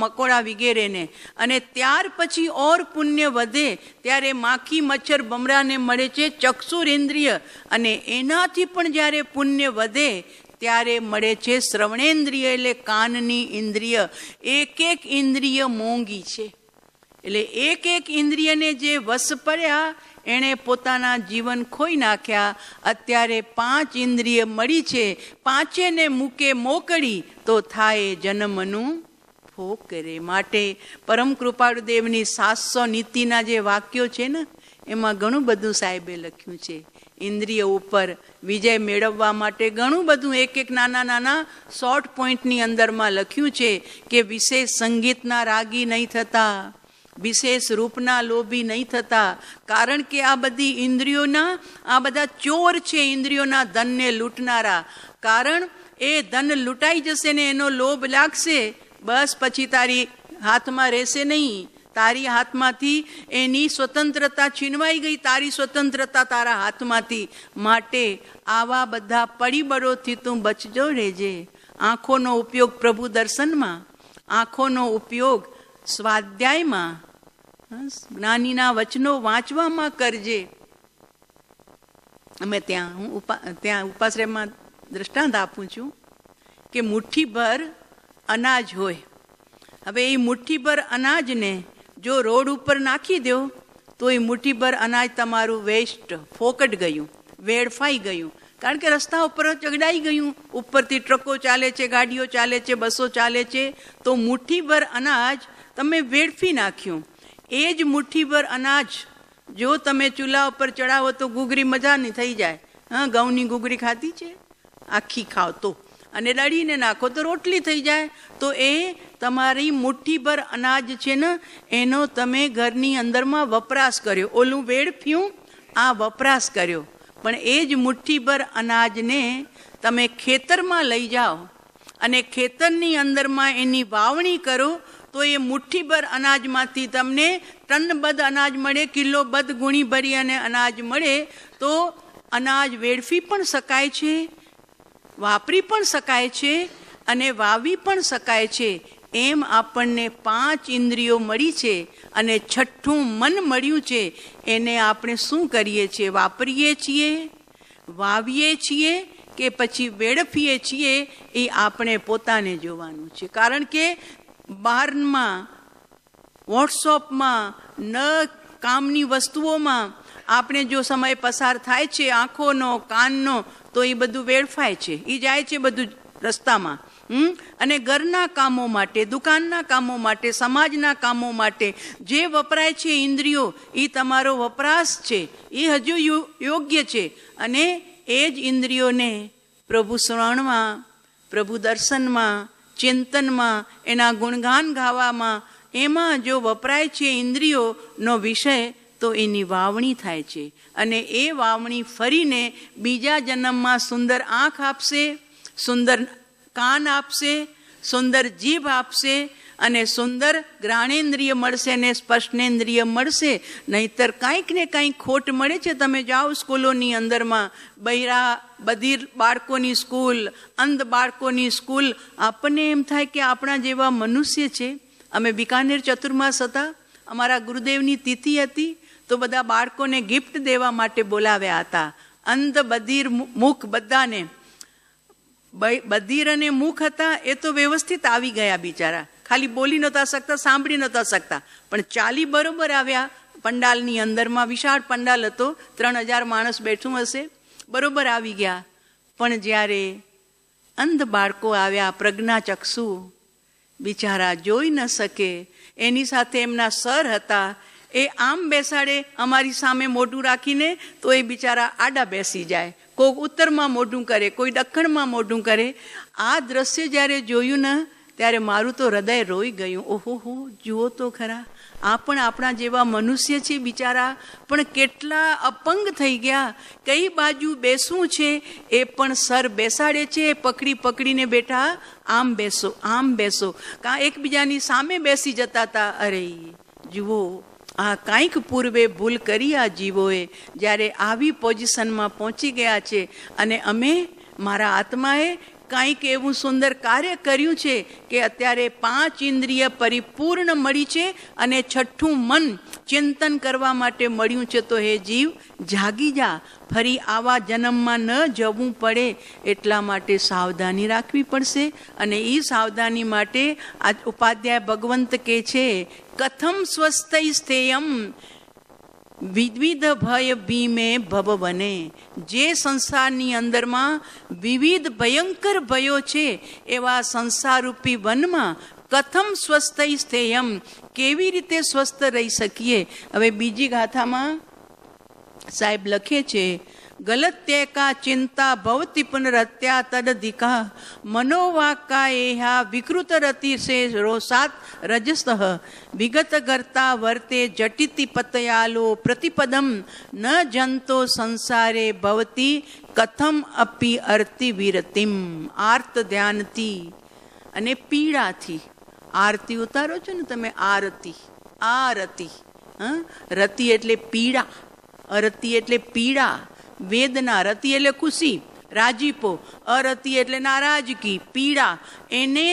મકોડા વગેરેને. અને ત્યાર પછી ઓર પુણ્ય વધે ત્યારે માખી મચ્છર ભમરાને મળે છે ચક્ષુરેન્દ્રિય. અને એનાથી પણ જ્યારે પુણ્ય વધે ત્યારે મળે છે શ્રવણેન્દ્રિય, એટલે કાનની ઇન્દ્રિય. એક ઇન્દ્રિય મોંઘી છે. એટલે એક ઇન્દ્રિયને જે વશ પડ્યા એણે પોતાના જીવન ખોઈ નાખ્યા. અત્યારે 5 ઇન્દ્રિય મળી છે, 5ને મૂકે મોકળી તો થાય જન્મનું ભોગ કરે. માટે પરમ કૃપાળુ દેવની 700 નીતિના જે વાક્યો છે ને, એમાં ઘણું બધું સાહેબે લખ્યું છે. ઇન્દ્રિય ઉપર વિજય મેળવવા માટે ઘણું બધું એક એક નાના નાના શોર્ટ પોઈન્ટની અંદરમાં લખ્યું છે કે વિશેષ સંગીતના રાગી નહીં થતા, વિશેષ રૂપના લોભી નહીં થતા. કારણ કે આ બધી ઇન્દ્રિયોના, આ બધા ચોર છે, ઇન્દ્રિયોના ધનને લૂંટનારા. કારણ એ ધન લૂંટાઈ જશે ને એનો લોભ લાગશે, બસ પછી તારી હાથમાં રહેશે નહીં. તારી હાથમાંથી એની સ્વતંત્રતા છીનવાઈ ગઈ, તારી સ્વતંત્રતા તારા હાથમાંથી. માટે આવા બધા પરિબળોથી તું બચજો રહેજે. આંખોનો ઉપયોગ પ્રભુ દર્શનમાં, આંખોનો ઉપયોગ સ્વાધ્યાયમાં, જ્ઞાનીના વચનો વાંચવામાં કરજે. અમે ત્યાં ઉપાશ્રયમાં દ્રષ્ટાંત આપું છું કે મુઠ્ઠીભર અનાજ હોય. હવે એ મુઠ્ઠીભર અનાજને જો રોડ ઉપર નાખી દો તો એ મુઠ્ઠીભર અનાજ તમારું વેસ્ટ, ફોકટ ગયું, વેડફાઈ ગયું. કારણ કે રસ્તા ઉપર ચગડાઈ ગયું, ઉપરથી ટ્રકો ચાલે છે, ગાડીઓ ચાલે છે, બસો ચાલે છે, તો મુઠ્ઠીભર અનાજ તમે વેડફી નાખ્યું. એ જ મુઠ્ઠીભર અનાજ જો તમે ચૂલા ઉપર ચડાવો તો ગુગરી મજાની થઈ જાય. હા, ઘઉંની ગુગરી ખાધી છે? આખી ખાવ તો, અને દળીને નાખો તો રોટલી થઈ જાય. તો એ તમારી મુઠ્ઠીભર અનાજ છે ને, એનો તમે ઘરની અંદરમાં વપરાશ કર્યો. ઓલું વેડફ્યું, આ વપરાશ કર્યો. પણ એ જ મુઠ્ઠીભર અનાજને તમે ખેતરમાં લઈ જાઓ અને ખેતરની અંદરમાં એની વાવણી કરો તો એ મુઠ્ઠીભર અનાજમાંથી તમને ટનબદ્ધ અનાજ મળે, કિલોબદ્ધ ગુણી ભરી અને અનાજ મળે. તો અનાજ વેડફી પણ શકાય છે, વાપરી પણ શકાય છે અને વાવી પણ શકાય છે. એમ આપણને 5 ઇન્દ્રિયો મળી છે અને 6ઠું મન મળ્યું છે. એને આપણે શું કરીએ છીએ? વાપરીએ છીએ, વાવીએ છીએ કે પછી વેડફીએ છીએ? એ આપણે પોતાને જોવાનું છે. કારણ કે બહારમાં, વોટ્સઅપમાં, ન કામની વસ્તુઓમાં આપણે જો સમય પસાર થાય છે, આંખોનો, કાનનો, તો એ બધું વેડફાય છે, એ જાય છે બધું રસ્તામાં. અને ઘરના કામો માટે, દુકાનના કામો માટે, સમાજના કામો માટે જે વપરાય છે ઇન્દ્રિયો, એ તમારો વપરાશ છે, એ હજુ યોગ્ય છે. અને એ જ ઇન્દ્રિયોને પ્રભુ શ્રવણમાં, પ્રભુ દર્શનમાં, ચિંતનમાં, એના ગુણગાન ગાવામાં, એમાં જો વપરાય છે ઇન્દ્રિયોનો વિષય, તો એની વાવણી થાય છે. અને એ વાવણી ફરીને બીજા જન્મમાં સુંદર આંખ આપશે, સુંદર કાન આપશે, સુંદર જીભ આપશે અને સુંદર ઘ્રાણેન્દ્રિય મળશે અને સ્પર્શનેન્દ્રિય મળશે. નહીતર કાંઈક ને કાંઈક ખોટ મળે છે. તમે જાઓ સ્કૂલોની અંદરમાં, બૈરા બધિર બાળકોની સ્કૂલ, અંધ બાળકોની સ્કૂલ, આપણને એમ થાય કે આપણા જેવા મનુષ્ય છે. અમે બિકાનેર ચતુર્માસ હતા, અમારા ગુરુદેવની તિથિ હતી, તો બધા બાળકોને ગિફ્ટ દેવા માટે બોલાવ્યા હતા. અંધ, બધિર, મુખ બધાને. બધિર અને મુખ હતા એ તો વ્યવસ્થિત આવી ગયા બિચારા, ખાલી બોલી નહોતા શકતા, સાંભળી નહોતા શકતા, પણ ચાલી બરોબર આવ્યા. પંડાલની અંદરમાં વિશાળ પંડાલ હતો, 3000 માણસ બેઠું હશે, બરોબર આવી ગયા. પણ જ્યારે અંધ બાળકો આવ્યા, પ્રજ્ઞાચક્ષુ, બિચારા જોઈ ન શકે. એની સાથે એમના સર હતા, એ આમ બેસાડે અમારી સામે મોઢું રાખીને, તો એ બિચારા આડા બેસી જાય. કોઈ ઉત્તરમાં મોઢું કરે, કોઈ દક્ષિણમાં મોઢું કરે. આ દ્રશ્ય જ્યારે જોયું ને, ત્યારે મારું તો હૃદય રોઈ ગયું. ઓહો, જુઓ તો ખરા, આ પણ આપણા જેવા મનુષ્ય છે બિચારા, પણ કેટલા અપંગ થઈ ગયા. કઈ બાજુ બેસવું છે એ પણ સર બેસાડે છે, પકડીને બેઠા, આમ બેસો, આમ બેસો. કાં એકબીજાની સામે બેસી જતા હતા. અરે જુઓ, આ કાંઈક પૂર્વે ભૂલ કરી આ જીવોએ, જ્યારે આવી પોઝિશનમાં પહોંચી ગયા છે. અને અમે, મારા આત્માએ કાંઈક એવું સુંદર કાર્ય કર્યું છે કે અત્યારે 5 ઇન્દ્રિય પરિપૂર્ણ મળી છે અને 6ઠું મન ચિંતન કરવા માટે મળ્યું છે. તો હે જીવ, જાગી જા, ફરી આવા જન્મમાં ન જવું પડે એટલા માટે સાવધાની રાખવી પડશે. અને એ સાવધાની માટે આ ઉપાધ્યાય ભગવંત કે છે, કથમ સ્વસ્થૈ સ્થેયમ વિવિધ ભય ભીમે ભવ બને. જે સંસારની અંદરમાં વિવિધ ભયંકર ભયો છે, એવા સંસારરૂપી વનમાં કથમ સ્વસ્થૈ સ્થેયમ, કેવી રીતે સ્વસ્થ રહી શકીએ. હવે બીજી ગાથામાં સાહેબ લખે છે, ગલત્યેકા ચિંતા ભવતી પુનરત્યા તદધિકા મનોવાકા એહા વિકૃત રતિ સે રોષાત રજસ્ત વિગત કરતા વર્તે જટિતિ પતયાલો પ્રતિપદમ ન જંતો સંસારે ભવતી કથમ અપી અર્તિ વિરતિમ. આર્ત ધ્યાનથી અને પીડાથી, આરતી ઉતારો છો ને તમે, આરતી, આ રતિ, રતિ એટલે પીડા, અરતિ એટલે પીડા, વેદના, રતિ એટલે ખુશી, રાજીપો, અરતિ એટલે નારાજગી, પીડા, એને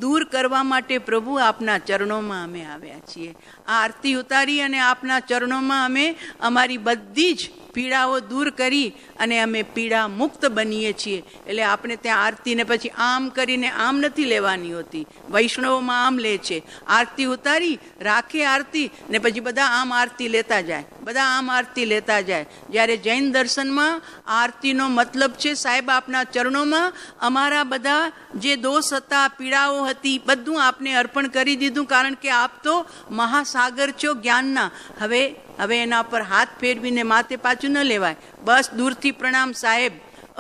દૂર કરવા માટે પ્રભુ આપના ચરણોમાં અમે આવ્યા છીએ. આ આરતી ઉતારી અને આપના ચરણોમાં અમે અમારી બધી જ પીડાઓ દૂર કરી અને અમે પીડા મુક્ત બનીએ છીએ. એટલે આપણે ત્યાં આરતીને પછી આમ કરીને આમ નથી લેવાની હોતી, વૈષ્ણવોમાં આમ લે છે. આરતી ઉતારી રાખે આરતી ને પછી બધા આમ આરતી લેતા જાય, બધા આમ આરતી લેતા જાય. જ્યારે જૈન દર્શનમાં આરતીનો મતલબ છે સાહેબ આપના ચરણોમાં અમારા બધા જે દોષ હતા, પીડાઓ હતી, બધું આપને અર્પણ કરી દીધું, કારણ કે આપ તો મહાસાગર છો જ્ઞાનના. હવે એના પર હાથ ફેરવીને માથે પાછું ન લેવાય, બસ દૂરથી પ્રણામ સાહેબ.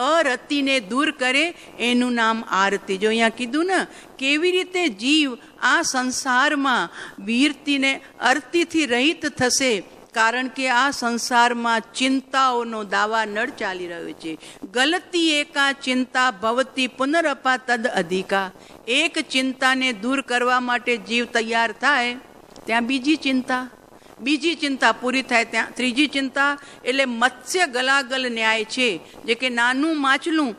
અરતિને દૂર કરે એનું નામ આરતી. જો અહીંયા કીધું ને કેવી રીતે જીવ આ સંસારમાં વીરતીને અરતીથી રહિત થશે, કારણ કે આ સંસારમાં ચિંતાઓનો દાવા નળ ચાલી રહ્યો છે. ગલતી એકા ચિંતા ભવતી પુનરપા તદ અધિકા. એક ચિંતાને દૂર કરવા માટે જીવ તૈયાર થાય ત્યાં બીજી ચિંતા પૂરી થાય ત્યાં ત્રીજી ચિંતા, એટલે મત્સ્ય ગલાગલ ન્યાય છે. જે કે નાનું માછલું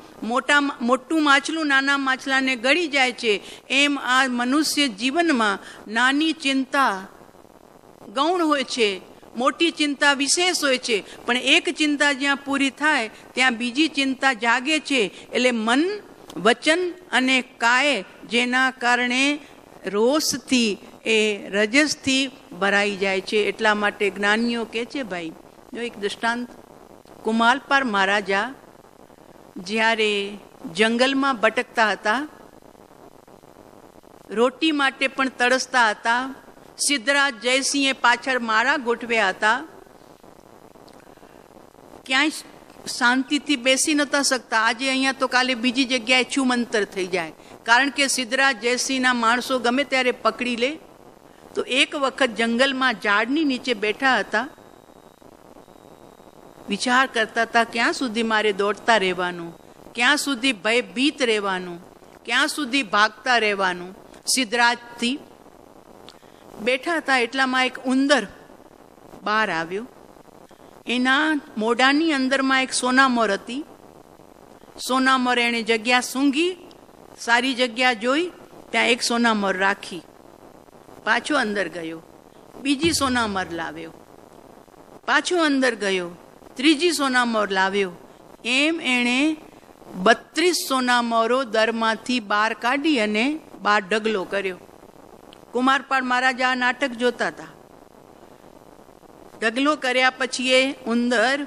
મોટું માછલું નાના માછલાને ગળી જાય છે, એમ આ મનુષ્ય જીવનમાં નાની ચિંતા ગૌણ હોય છે, મોટી ચિંતા વિશેષ હોય છે. પણ એક ચિંતા જ્યાં પૂરી થાય ત્યાં બીજી ચિંતા જાગે છે. એટલે મન, વચન અને કાય જેના કારણે રોષથી, એ રજસથી ભરાઈ જાય છે. એટલા માટે જ્ઞાનીઓ કહે છે, ભાઈ જો એક દૃષ્ટાંત, કુમારપાળ મહારાજા જ્યારે જંગલમાં ભટકતા હતા, રોટી માટે પણ તરસતા હતા, સિદ્ધરાજ જયસિંહે પાછળ માળા ગોઠવ્યા હતા, ક્યાંય શાંતિથી બેસી નતા શકતા. આજે અહીંયા તો કાલે બીજી જગ્યાએ છુમંતર થઈ જાય, કારણ કે સિદ્ધરાજ જયસિંહના માણસો ગમે ત્યારે પકડી લે. તો એક વખત જંગલમાં ઝાડની નીચે બેઠા હતા, વિચાર કરતા હતા ક્યાં સુધી મારે દોડતા રહેવાનું, ક્યાં સુધી ભયભીત રહેવાનું, ક્યાં સુધી ભાગતા રહેવાનું. સિદ્ધરાજથી બેઠા હતા એટલામાં એક ઉંદર બહાર આવ્યો. એના મોઢાની અંદરમાં એક સોનામોર હતી. સોનામોર એણે જગ્યા સૂંઘી, સારી જગ્યા જોઈ, ત્યાં એક સોનામોર રાખી, પાછો અંદર ગયો, બીજી સોનામોર લાવ્યો, પાછો અંદર ગયો, ત્રીજી સોનામોર લાવ્યો. એમ એણે 32 સોનામોરો દરમાંથી બહાર કાઢી અને બહાર ઢગલો કર્યો. કુમારપાળ મહારાજા આ નાટક જોતા હતા. ઢગલો કર્યા પછી એ ઉંદર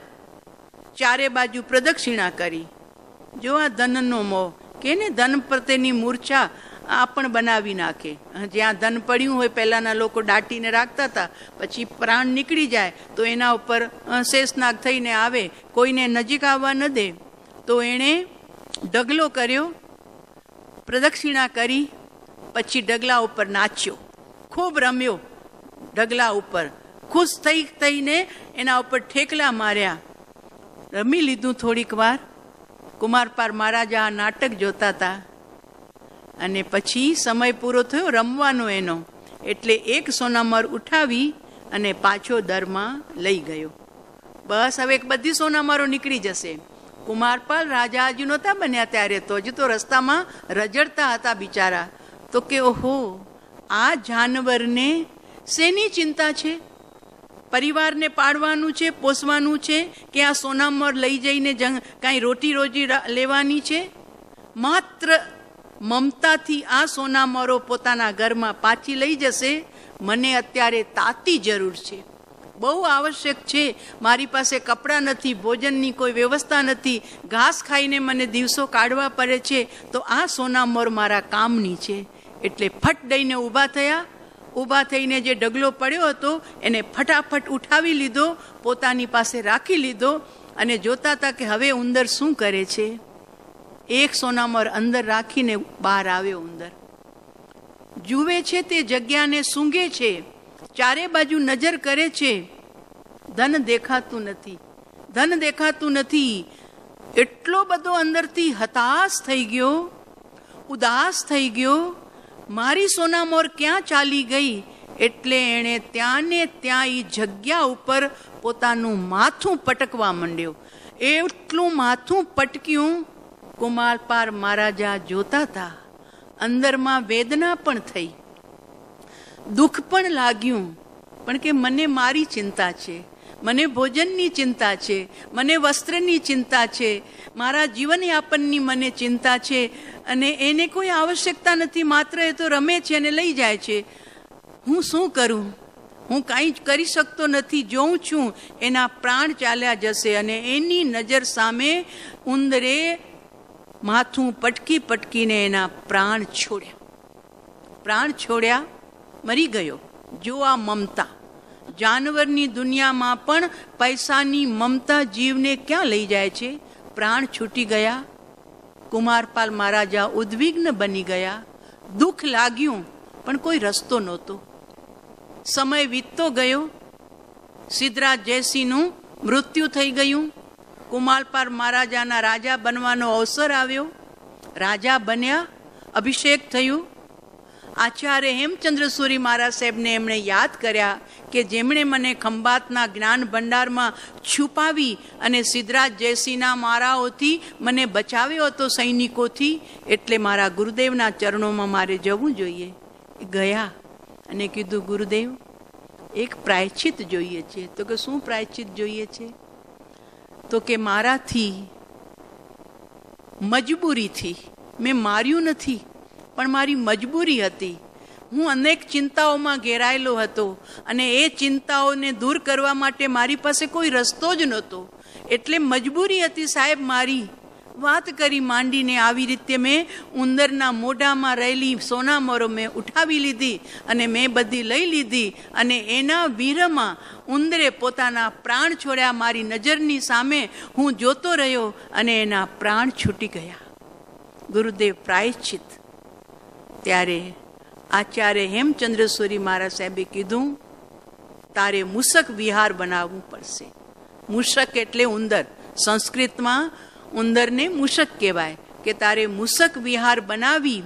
ચારે બાજુ પ્રદક્ષિણા કરી. જો આ ધનનો મોહ, કે ને ધન પ્રત્યેની મૂર્છા આ પણ બનાવી નાખે. જ્યાં ધન પડ્યું હોય, પહેલાના લોકો દાટીને રાખતા હતા, પછી પ્રાણ નીકળી જાય તો એના ઉપર શેષનાગ થઈને આવે, કોઈને નજીક આવવા ન દે. તો એણે ઢગલો કર્યો, પ્રદક્ષિણા કરી, પછી ઢગલા ઉપર નાચ્યો, ખૂબ રમ્યો ઢગલા ઉપર, ખુશ થઈને એના ઉપર ઠેકલા માર્યા. રમી લીધું થોડીક વાર. કુમારપાળ મહારાજા આ નાટક જોતા હતા અને પછી સમય પૂરો થયો રમવાનો એનો, એટલે એક સોનામોર ઉઠાવી અને પાછો દરમાં લઈ ગયો. બસ હવે બધી સોનામોરો નીકળી જશે. કુમારપાળ રાજા હજુ નહોતા બન્યા ત્યારે, તો હજુ તો રસ્તામાં રજડતા હતા બિચારા. તો કે ઓહો, આ જાનવરને શેની ચિંતા છે? પરિવારને પાડવાનું છે, પોસવાનું છે, કે આ સોનામોર લઈ જઈને કાંઈ રોટી રોજી લેવાની છે? માત્ર મમતાથી આ સોનામોરો પોતાના ઘરમાં પાછી લઈ જશે. મને અત્યારે તાતી જરૂર છે, બહુ આવશ્યક છે, મારી પાસે કપડાં નથી, ભોજનની કોઈ વ્યવસ્થા નથી, ઘાસ ખાઈને મને દિવસો કાઢવા પડે છે, તો આ સોનામોર મારા કામની છે. એટલે ફટ દઈને ઊભા થયા. ઊભા થઈને જે ડગલો પડ્યો હતો એને ફટાફટ ઉઠાવી લીધો, પોતાની પાસે રાખી લીધો અને જોતા હતા કે હવે ઉંદર શું કરે છે. એક સોનામર અંદર રાખીને બહાર આવ્યો. ઉંદર જુએ છે તે જગ્યાને સૂંઘે છે, ચારે બાજુ નજર કરે છે. ધન દેખાતું નથી, ધન દેખાતું નથી. એટલો બધો અંદરથી હતાશ થઈ ગયો, ઉદાસ થઈ ગયો. મારી સોનામોર ક્યાં ચાલી ગઈ? એટલે એણે ત્યાં ને ત્યાં એ જગ્યા ઉપર પોતાનું માથું પટકવા માંડ્યો. એટલું માથું પટક્યું. કુમારપાળ મહારાજા જોતા હતા. અંદરમાં વેદના પણ થઈ, દુઃખ પણ લાગ્યું. પણ કે મને મારી ચિંતા છે, મને ભોજનની ચિંતા છે, મને વસ્ત્રની ચિંતા છે, મારા જીવનયાપનની મને ચિંતા છે. અને એને કોઈ આવશ્યકતા નથી, માત્ર એ તો રમે છે અને લઈ જાય છે. હું શું કરું? હું કાંઈ જ કરી શકતો નથી. જોઉં છું એના પ્રાણ ચાલ્યા જશે. અને એની નજર સામે ઉંદરે માથું પટકી પટકીને એના પ્રાણ છોડ્યા. પ્રાણ છોડ્યા, મરી ગયો. જો આ મમતા! જાનવરની દુનિયામાં પણ પૈસાની મમતા જીવને ક્યાં લઈ જાય છે. પ્રાણ છૂટી ગયા. કુમારપાળ મહારાજા ઉદ્વિગ્ન બની ગયા. દુઃખ લાગ્યું, પણ કોઈ રસ્તો નહોતો. સમય વીતતો ગયો. સિદ્ધરાજ જયસિંહનું મૃત્યુ થઈ ગયું. કુમારપાળ મહારાજાના રાજા બનવાનો અવસર આવ્યો. રાજા બન્યા, અભિષેક થયું. આચાર્ય હેમચંદ્ર સુરી મહારાજ સાહેબને એમણે યાદ કર્યા કે જેમણે મને ખંભાતના જ્ઞાન ભંડારમાં છુપાવી અને સિદ્ધરાજ જયસિંહના મારાઓથી મને બચાવ્યો હતો, સૈનિકોથી. એટલે મારા ગુરુદેવના ચરણોમાં મારે જવું જોઈએ. ગયા અને કીધું, ગુરુદેવ, એક પ્રાયશ્ચિત જોઈએ છે. તો કે શું પ્રાયશ્ચિત જોઈએ છે? તો કે મારાથી મજબૂરીથી, મેં માર્યું નથી પણ મારી મજબૂરી હતી. હું અનેક ચિંતાઓમાં ઘેરાયેલો હતો અને એ ચિંતાઓને દૂર કરવા માટે મારી પાસે કોઈ રસ્તો જ નહોતો. એટલે મજબૂરી હતી સાહેબ મારી. વાત કરી માંડીને આવી રીતે મેં ઉંદરના મોઢામાં રહેલી સોનામોરો મેં ઉઠાવી લીધી અને મેં બધી લઈ લીધી. અને એના વીરમાં ઉંદરે પોતાના પ્રાણ છોડ્યા. મારી નજરની સામે હું જોતો રહ્યો અને એના પ્રાણ છૂટી ગયા. ગુરુદેવ પ્રાયશ્ચિત. ત્યારે આચાર્ય હેમચંદ્ર સુરી મહારાજ સાહેબે કીધું, તારે મૂષક વિહાર બનાવવું પડશે. મૂષક એટલે ઉંદર. સંસ્કૃતમાં ઉંદરને મૂષક કહેવાય. કે તારે મૂષક વિહાર બનાવી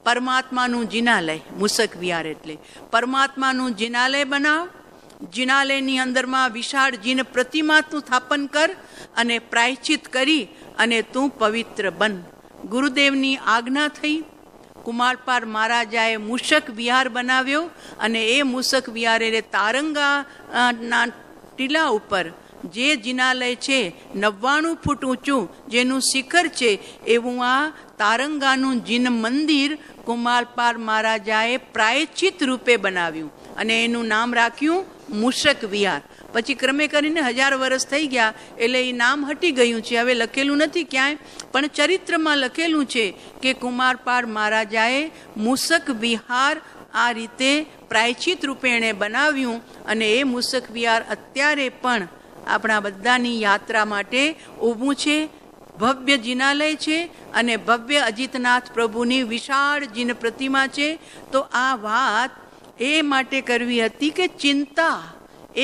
પરમાત્માનું જિનાલય. મૂષક વિહાર એટલે પરમાત્માનું જિનાલય બનાવ. જિનાલયની અંદરમાં વિશાળ જીન પ્રતિમાનું સ્થાપન કર અને પ્રાયશ્ચિત કરી અને તું પવિત્ર બન. ગુરુદેવની આજ્ઞા થઈ. કુમારપાળ મહારાજાએ મૂષક વિહાર બનાવ્યો અને એ મૂષક વિહાર એટલે તારંગાના ટીલા ઉપર જે જિનાલય છે 99 ફૂટ ઊંચું, જેનું શિખર છે, એવું આ તારંગાનું જીન મંદિર કુમારપાળ મહારાજાએ પ્રાયશ્ચિત રૂપે બનાવ્યું અને એનું નામ રાખ્યું મૂષક વિહાર. પછી ક્રમે કરીને 1000 વર્ષ થઈ ગયા એટલે એ નામ હટી ગયું છે. હવે લખેલું નથી ક્યાંય, પણ ચરિત્રમાં લખેલું છે કે કુમારપાળ મહારાજાએ મૂષક વિહાર આ રીતે પ્રાયશ્ચિત રૂપે એણે બનાવ્યું. અને એ મૂષક વિહાર અત્યારે પણ આપણા બધાની યાત્રા માટે ઊભું છે. ભવ્ય જિનાલય છે અને ભવ્ય અજીતનાથ પ્રભુની વિશાળ જીન પ્રતિમા છે. તો આ વાત એ માટે કરવી હતી કે ચિંતા,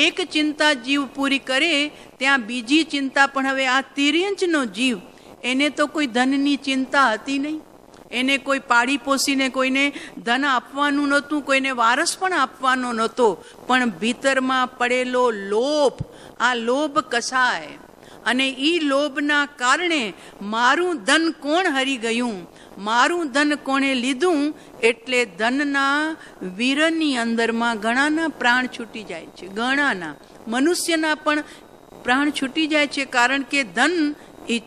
એક ચિંતા જીવ પૂરી કરે ત્યાં બીજી ચિંતા પણ. હવે આ તિર્યંચનો જીવ, એને તો કોઈ ધનની ચિંતા હતી નહીં. એને કોઈ પાડી પોસીને કોઈને ધન આપવાનું નહોતું, કોઈને વારસ પણ આપવાનો નહોતો. પણ ભીતરમાં પડેલો લોભ, આ લોભ કસાય. અને એ લોભના કારણે મારું ધન કોણ હરી ગયું, મારું ધન કોણે લીધું, એટલે ધનના વીરની અંદરમાં ઘણાના પ્રાણ છૂટી જાય છે. ઘણાના, મનુષ્યના પણ પ્રાણ છૂટી જાય છે. કારણ કે ધન એ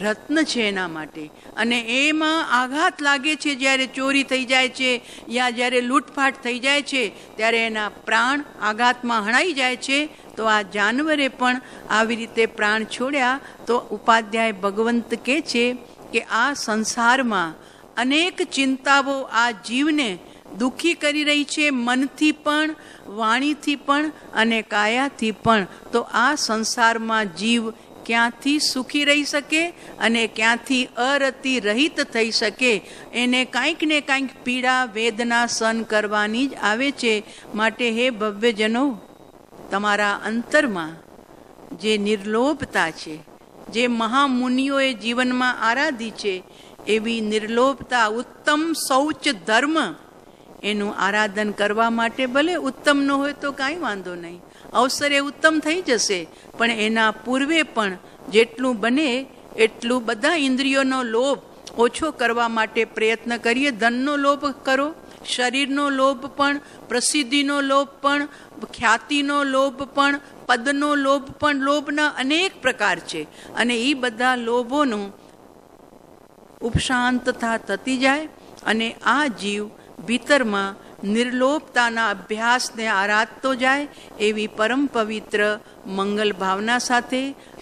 રત્ન છે એના માટે. અને એમાં આઘાત લાગે છે જ્યારે ચોરી થઈ જાય છે યા જ્યારે લૂંટફાટ થઈ જાય છે, ત્યારે એના પ્રાણ આઘાતમાં હણાઈ જાય છે. તો આ જાનવરે પણ આવી રીતે પ્રાણ છોડ્યા. તો ઉપાધ્યાય ભગવંત કહે છે કે આ સંસારમાં અનેક ચિંતાઓ આ જીવને દુઃખી કરી રહી છે, મનથી પણ, વાણીથી પણ અને કાયાથી પણ. તો આ સંસારમાં જીવ ક્યાંથી સુખી રહી શકે અને ક્યાંથી અરતિ રહિત થઈ શકે? એને કાંઈક ને કાંઈક પીડા વેદના સહન કરવાની જ આવે છે. માટે હે ભવ્યજનો, તમારા અંતરમાં જે નિર્લોભતા છે, જે મહામુનિઓએ જીવનમાં આરાધી છે, એવી નિર્લોભતા, ઉત્તમ શૌચ ધર્મ, એનું આરાધન કરવા માટે ભલે ઉત્તમ ન હોય તો કાંઈ વાંધો નહીં, અવસરે ઉત્તમ થઈ જશે. પણ એના પૂર્વે પણ જેટલું બને એટલું બધા ઇન્દ્રિયોનો લોભ ઓછો કરવા માટે પ્રયત્ન કરીએ. ધનનો લોભ કરો, શરીરનો લોભ પણ, પ્રસિદ્ધિનો લોભ પણ, ખ્યાતિનો લોભ પણ, પદનો લોભ પણ. લોભના અનેક પ્રકાર છે અને એ બધા લોભોનું ઉપશાંતતા થતી જાય અને આ જીવ ભીતરમાં નિર્લોભતાના અભ્યાસને આરાધતો જાય. એવી પરમ પવિત્ર મંગલ ભાવના સાથે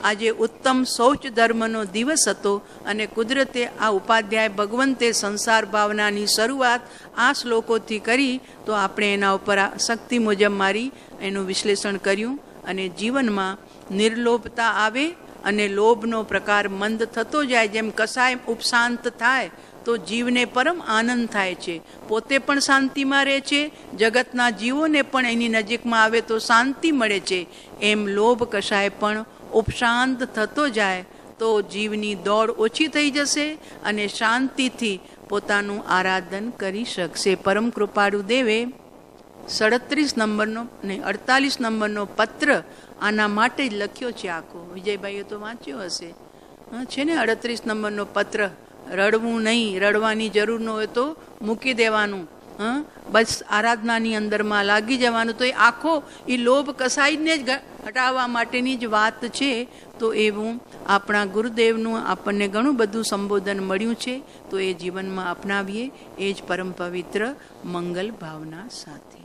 આજે ઉત્તમ શૌચ ધર્મનો દિવસ હતો અને કુદરતે આ ઉપાધ્યાય ભગવંતે સંસાર ભાવનાની શરૂઆત આ શ્લોકોથી કરી. તો આપણે એના ઉપર શક્તિ મુજબ મારી એનું વિશ્લેષણ કર્યું અને જીવનમાં નિર્લોભતા આવે અને લોભનો પ્રકાર મંદ થતો જાય. જેમ કસાય ઉપશાંત થાય તો જીવને પરમ આનંદ થાય છે, પોતે પણ શાંતિમાં રહે છે, જગતના જીવોને પણ એની નજીકમાં આવે તો શાંતિ મળે છે. એમ લોભ કશાય પણ ઉપશાંત થતો જાય તો જીવની દોડ ઓછી થઈ જશે અને શાંતિથી પોતાનું આરાધન કરી શકશે. પરમ કૃપાળુ દેવે 37 નંબરનો ને 48 નંબરનો પત્ર આના માટે જ લખ્યો છે આખો. વિજયભાઈએ તો વાંચ્યો હશે, છે ને 38 નંબરનો પત્ર. રડવું નહીં, રડવાની જરૂર ન હોય તો મૂકી દેવાનું, બસ આરાધનાની અંદરમાં લાગી જવાનું. તો એ આખો એ લોભ કસાઈને જ હટાવવા માટેની જ વાત છે. તો એવું આપણા ગુરુદેવનું આપણને ઘણું બધું સંબોધન મળ્યું છે. તો એ જીવનમાં અપનાવીએ, એ જ પરમ પવિત્ર મંગલ ભાવના સાથે.